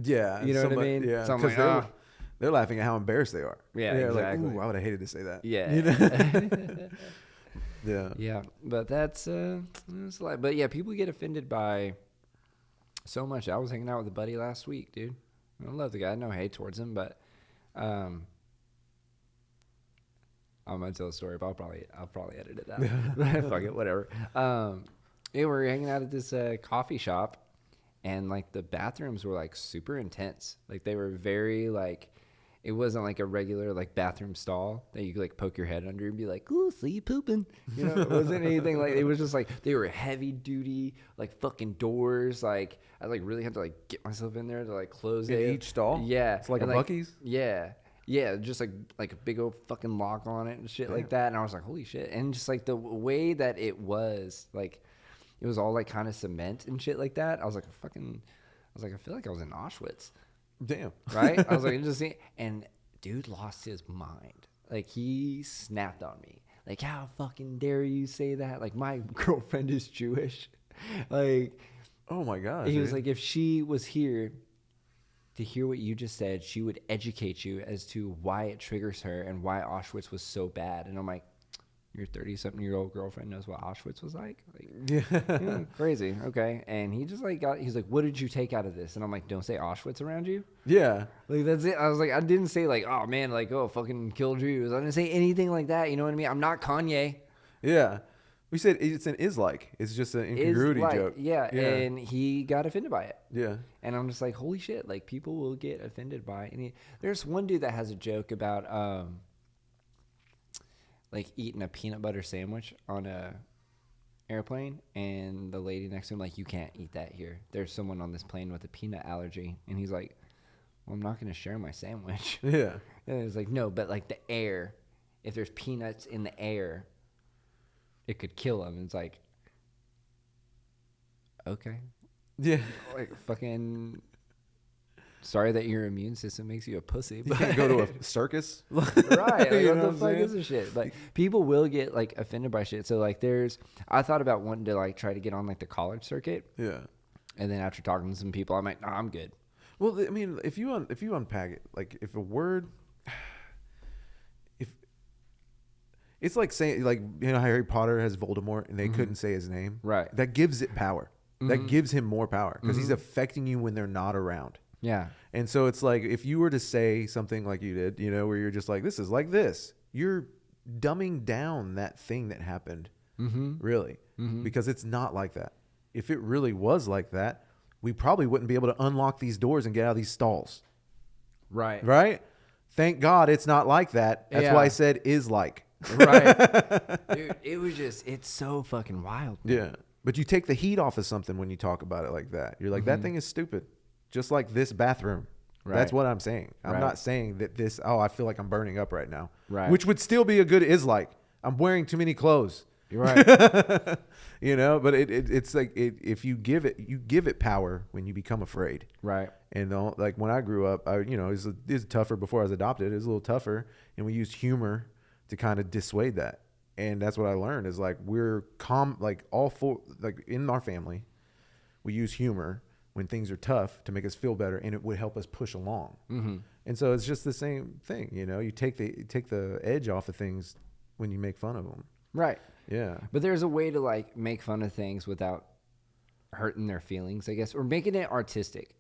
A: Yeah. You know what I mean?
B: Yeah. So I'm like, they're laughing at how embarrassed they are. Yeah, exactly. Like, ooh, I would have hated to say that. Yeah. You know? Yeah. Yeah. But
A: that's like, but yeah, people get offended by so much. I was hanging out with a buddy last week, dude. I love the guy. No hate towards him, but I'm gonna tell a story, but I'll probably edit it out. Fuck it, whatever. We were hanging out at this coffee shop, and like the bathrooms were like super intense. Like they were very like, it wasn't like a regular like bathroom stall that you could like poke your head under and be like, "Ooh, see you pooping." You know, it wasn't anything like. It was just like they were heavy duty, like fucking doors. Like I like really had to like get myself in there to like close
B: In
A: it.
B: each stall.
A: Yeah,
B: It's like
A: and,
B: a Buc-ee's.
A: Yeah. Yeah, just like a big old fucking lock on it and shit like that. And I was like, holy shit. And just like the way that it was, like, it was all like kind of cement and shit like that. I was like, I feel like I was in Auschwitz.
B: Damn.
A: Right? I was like, and dude lost his mind. Like, he snapped on me. Like, how fucking dare you say that? Like, my girlfriend is Jewish. Like,
B: oh my God.
A: He was like, if she was here to hear what you just said, she would educate you as to why it triggers her and why Auschwitz was so bad. And I'm like, your 30-something-year-old girlfriend knows what Auschwitz was like? Yeah, crazy. Okay. And he just like he's like, what did you take out of this? And I'm like, don't say Auschwitz around you.
B: Yeah.
A: Like, that's it. I was like, I didn't say like, oh man, like, oh, fucking kill Jews. I didn't say anything like that. You know what I mean? I'm not Kanye.
B: Yeah. We said it's an is-like. It's just an incongruity joke.
A: Yeah. And he got offended by it.
B: Yeah.
A: And I'm just like, holy shit, like people will get offended by it. There's one dude that has a joke about like eating a peanut butter sandwich on a airplane, and the lady next to him like, you can't eat that here. There's someone on this plane with a peanut allergy. And he's like, well, I'm not going to share my sandwich.
B: Yeah.
A: And it's like, no, but like the air, if there's peanuts in the air, it could kill him. And it's like, okay.
B: Yeah.
A: Like, fucking sorry that your immune system makes you a pussy.
B: You
A: But
B: can't go to a circus.
A: right. Like,
B: You
A: what
B: know
A: the
B: what I'm
A: fuck is this shit? But people will get like offended by shit. So like I thought about wanting to like try to get on like the college circuit.
B: Yeah.
A: And then after talking to some people, I'm like, nah, I'm good.
B: Well, I mean, if you unpack it, like if a word, if it's like saying, like, you know, Harry Potter has Voldemort and they couldn't say his name.
A: Right.
B: That gives it power. That gives him more power because he's affecting you when they're not around.
A: Yeah.
B: And so it's like, if you were to say something like you did, you know, where you're just like, this is like this, you're dumbing down that thing that happened. Really. Because it's not like that. If it really was like that, we probably wouldn't be able to unlock these doors and get out of these stalls.
A: Right.
B: Right? Thank God it's not like that. That's why I said is like.
A: Right. Dude, it was just, it's so fucking wild. Man.
B: Yeah. But you take the heat off of something when you talk about it like that. You're like, that thing is stupid. Just like this bathroom. Right. That's what I'm saying. I'm not saying that this, I feel like I'm burning up right now.
A: Right.
B: Which would still be a good is like. I'm wearing too many clothes.
A: You're right.
B: You know, but it's like if you give it power when you become afraid.
A: Right.
B: And like when I grew up, it was tougher before I was adopted. It was a little tougher, and we used humor to kind of dissuade that. And that's what I learned is like we're like all four, like in our family, we use humor when things are tough to make us feel better, and it would help us push along. And so it's just the same thing, you know. You take the edge off of things when you make fun of them.
A: Right.
B: Yeah.
A: But there's a way to like make fun of things without hurting their feelings, I guess, or making it artistic.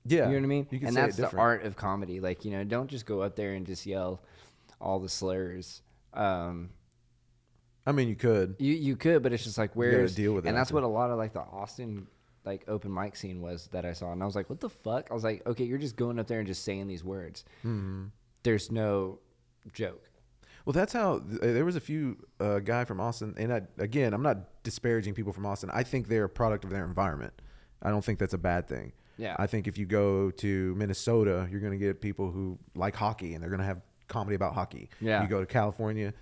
B: Yeah.
A: You know what I mean?
B: You can
A: and
B: say
A: that's
B: it
A: the
B: different.
A: art of comedy. Like, you know, don't just go up there and just yell all the slurs.
B: I mean, you could.
A: You could, but it's just like, where's
B: deal with it
A: and that's
B: after.
A: what a lot of like the Austin like open mic scene was that I saw, and I was like, what the fuck? I was like, okay, you're just going up there and just saying these words. There's no joke.
B: Well, that's how there was a few guy from Austin, and I'm not disparaging people from Austin. I think they're a product of their environment. I don't think that's a bad thing.
A: Yeah.
B: I think if you go to Minnesota, you're going to get people who like hockey, and they're going to have comedy about hockey.
A: Yeah.
B: You go to California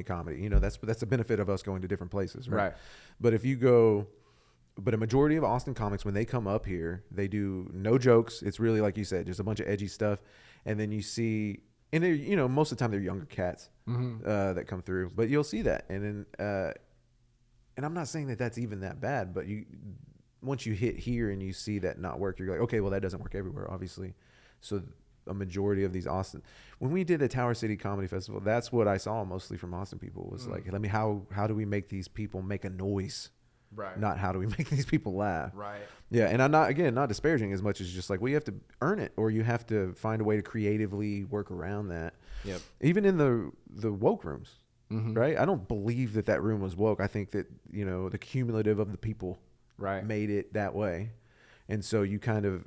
B: comedy. You know, that's the benefit of us going to different places, right?
A: Right.
B: But a majority of Austin comics, when they come up here, they do no jokes. It's really, like you said, just a bunch of edgy stuff. And then you see, and they're, you know, most of the time they're younger cats that come through, but you'll see that. And then, and I'm not saying that that's even that bad, but once you hit here and you see that not work, you're like, okay, well, that doesn't work everywhere, obviously. So a majority of these Austin, when we did the Tower City Comedy Festival, that's what I saw mostly from Austin people was like, how do we make these people make a noise?
A: Right.
B: Not how do we make these people laugh?
A: Right.
B: Yeah, and I'm not disparaging as much as just like, well, you have to earn it, or you have to find a way to creatively work around that.
A: Yep.
B: Even in the woke rooms, right? I don't believe that room was woke. I think that, you know, the cumulative of the people made it that way. And so you kind of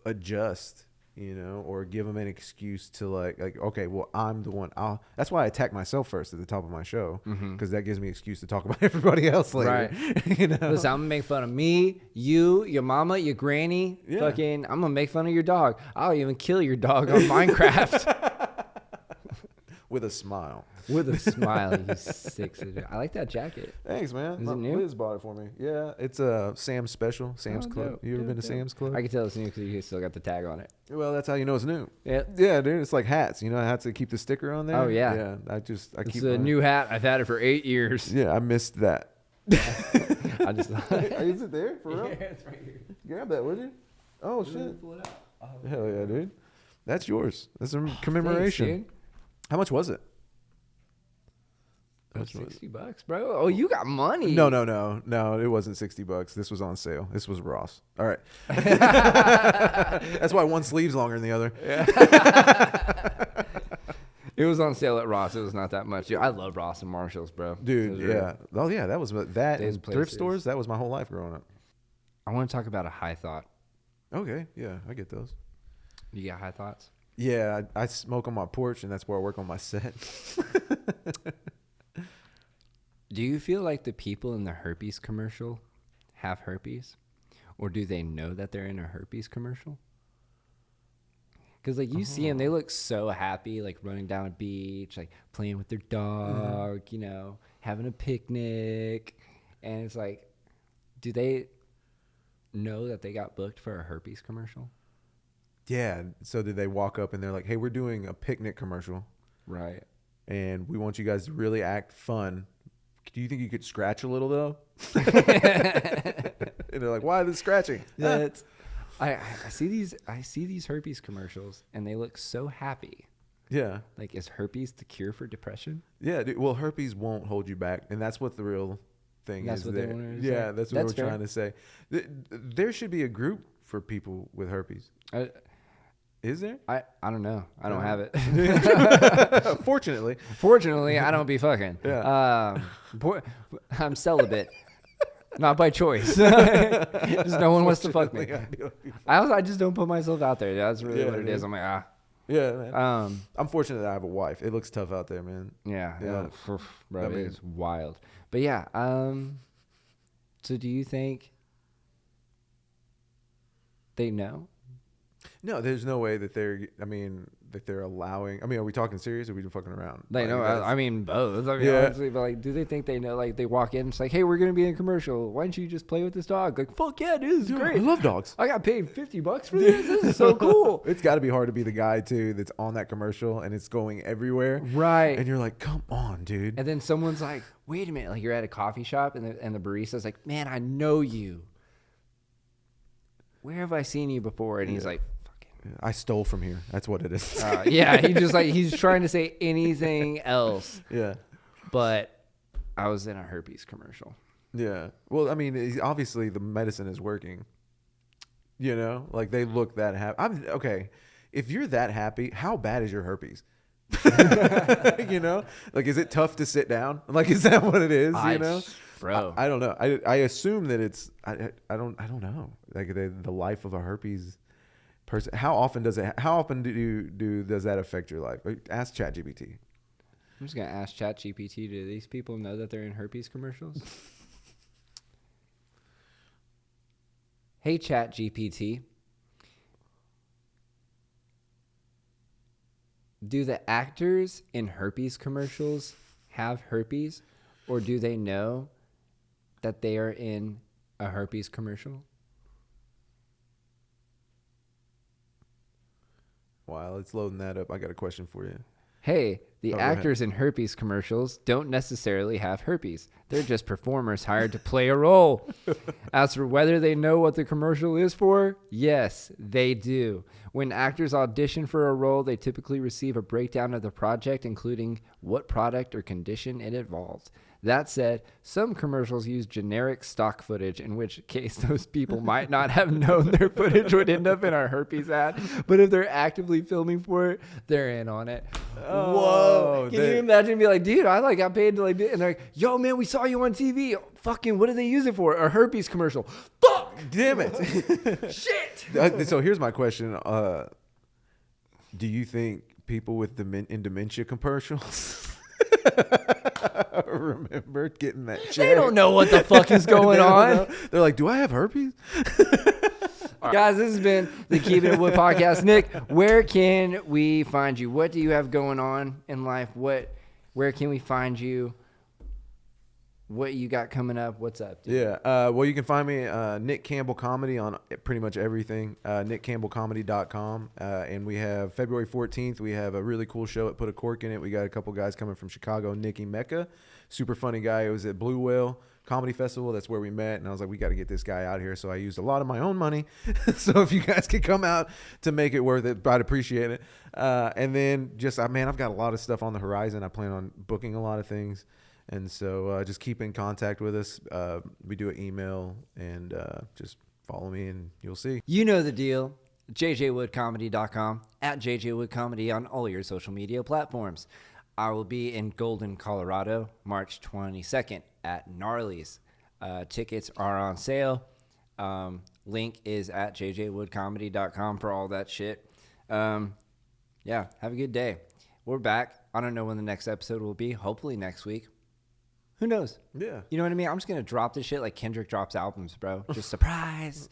B: adjust, you know, or give them an excuse to like, okay, well, I'm the one. That's why I attack myself first at the top of my show, because that gives me an excuse to talk about everybody else later.
A: Right.
B: You know?
A: Listen, I'm gonna make fun of me, you, your mama, your granny.
B: Yeah.
A: Fucking, I'm gonna make fun of your dog. I'll even kill your dog on Minecraft.
B: With a smile.
A: With a smile, you sick. I like that jacket.
B: Thanks, man.
A: Is it new?
B: Liz bought it for me. Yeah, it's Sam's Special, Sam's Club.
A: Dope,
B: You ever
A: dope,
B: been to
A: dope.
B: Sam's Club?
A: I can tell it's new because you still got the tag on it.
B: Well, that's how you know it's new.
A: Yeah.
B: Yeah, dude. It's like hats. You know, hats that keep the sticker on there.
A: Oh, yeah.
B: Yeah. I
A: It's
B: keep
A: a
B: mine.
A: new hat. I've had it for 8 years.
B: Yeah, I missed that.
A: I just.
B: Is it there for real?
A: Yeah, it's right here.
B: Grab that, would you? Oh shit!
A: Pull it out.
B: Hell yeah, dude. That's yours. That's a commemoration.
A: Thanks, dude.
B: How much was it?
A: Oh, $60, bro. Oh, you got money.
B: No. It wasn't $60. This was on sale. This was Ross. All right. That's why one sleeve's longer than the other.
A: Yeah. It was on sale at Ross. It was not that much. Dude, I love Ross and Marshalls, bro.
B: Dude, yeah. Oh yeah, that was that.
A: Those
B: And thrift
A: places.
B: stores. That was my whole life growing up.
A: I want to talk about a high thought.
B: Okay, yeah, I get those.
A: You got high thoughts?
B: Yeah, I smoke on my porch, and that's where I work on my set.
A: Do you feel like the people in the herpes commercial have herpes? Or do they know that they're in a herpes commercial? Because, like, you see them, they look so happy, like, running down a beach, like, playing with their dog, you know, having a picnic. And it's like, do they know that they got booked for a herpes commercial?
B: Yeah, so did they walk up and they're like, hey, we're doing a picnic commercial,
A: Right.
B: and we want you guys to really act fun. Do you think you could scratch a little, though? And they're like, why the scratching?
A: That's, I see these herpes commercials, and they look so happy.
B: Yeah.
A: Like, is herpes the cure for depression?
B: Yeah, dude, well, herpes won't hold you back, and that's what the real thing
A: That's
B: is.
A: what they wanted to say?
B: Yeah, that's what
A: That's
B: we're
A: fair.
B: trying to say. There should be a group for people with herpes. Is there?
A: I don't know. I don't have it.
B: Fortunately.
A: Fortunately, I don't be fucking.
B: Yeah.
A: I'm celibate. Not by choice. Just no one wants to fuck me. I just don't put myself out there. That's really what it is. I'm like,
B: Yeah, man.
A: Um,
B: I'm fortunate that I have a wife. It looks tough out there, man.
A: yeah.
B: Yeah.
A: Bro,
B: I
A: it
B: mean-
A: is wild. But yeah, so do you think they know?
B: No, there's no way that they're allowing. I mean, are we talking serious or are we just fucking around?
A: They know.
B: that's-
A: I mean, both. I mean,
B: Yeah.
A: honestly, but like, do they think they know? Like, they walk in, it's like, hey, we're gonna be in a commercial. Why don't you just play with this dog? Like, fuck yeah, dude, this is
B: I
A: great.
B: love dogs.
A: I got paid $50 for this. This is so cool.
B: It's got to be hard to be the guy too that's on that commercial and it's going everywhere.
A: Right.
B: And you're like, come on, dude.
A: And then someone's like, wait a minute. Like, you're at a coffee shop, and the barista's like, man, I know you. Where have I seen you before? And he's like,
B: I stole from here. That's what it is.
A: yeah. He's trying to say anything else.
B: Yeah.
A: But I was in a herpes commercial.
B: Yeah. Well, I mean, obviously the medicine is working. You know, like they look that happy. Okay. If you're that happy, how bad is your herpes? You know, like, is it tough to sit down? Like, is that what it is? You know,
A: bro.
B: I don't know. I assume that it's, I don't know. Like the life of a herpes person. How often does that affect your life? Like, ask ChatGPT.
A: I'm just gonna ask ChatGPT. Do these people know that they're in herpes commercials? Hey, ChatGPT. Do the actors in herpes commercials have herpes, or do they know that they are in a herpes commercial?
B: While it's loading that up, I got a question for you.
A: Hey, the
B: Go ahead.
A: actors in herpes commercials don't necessarily have herpes. They're just performers hired to play a role. As for whether they know what the commercial is for, yes, they do. When actors audition for a role, they typically receive a breakdown of the project, including what product or condition it involves. That said, some commercials use generic stock footage, in which case those people might not have known their footage would end up in a herpes ad. But if they're actively filming for it, they're in on it. Whoa. Can you imagine being like, dude, I got paid to and they're like, yo, man, we saw you on TV. Fucking, what do they use it for? A herpes commercial. Fuck!
B: Damn it.
A: Shit!
B: So here's my question. Do you think people with in dementia commercials remember getting that check?
A: They don't know what the fuck is going on.
B: They're like, do I have herpes?
A: Guys, this has been the Keeping It Wood podcast. Nick, where can we find you? What do you have going on in life? Where can we find you? What you got coming up? What's up, dude?
B: Yeah. Well, you can find me, Nick Campbell Comedy, on pretty much everything. NickCampbellComedy.com. And we have February 14th. We have a really cool show at Put a Cork in It. We got a couple guys coming from Chicago. Nicky Mecca, super funny guy. It was at Blue Whale Comedy Festival. That's where we met. And I was like, we got to get this guy out here. So I used a lot of my own money. So if you guys could come out to make it worth it, I'd appreciate it. And then just, man, I've got a lot of stuff on the horizon. I plan on booking a lot of things. And so just keep in contact with us. We do an email, and just follow me and you'll see.
A: You know the deal. JJWoodComedy.com, at JJWoodComedy on all your social media platforms. I will be in Golden, Colorado, March 22nd at Gnarly's. Tickets are on sale. Link is at JJWoodComedy.com for all that shit. Yeah, have a good day. We're back. I don't know when the next episode will be. Hopefully next week. Who knows?
B: Yeah.
A: You know what I mean? I'm just going to drop this shit like Kendrick drops albums, bro. Just surprise.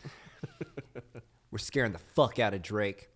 A: We're scaring the fuck out of Drake.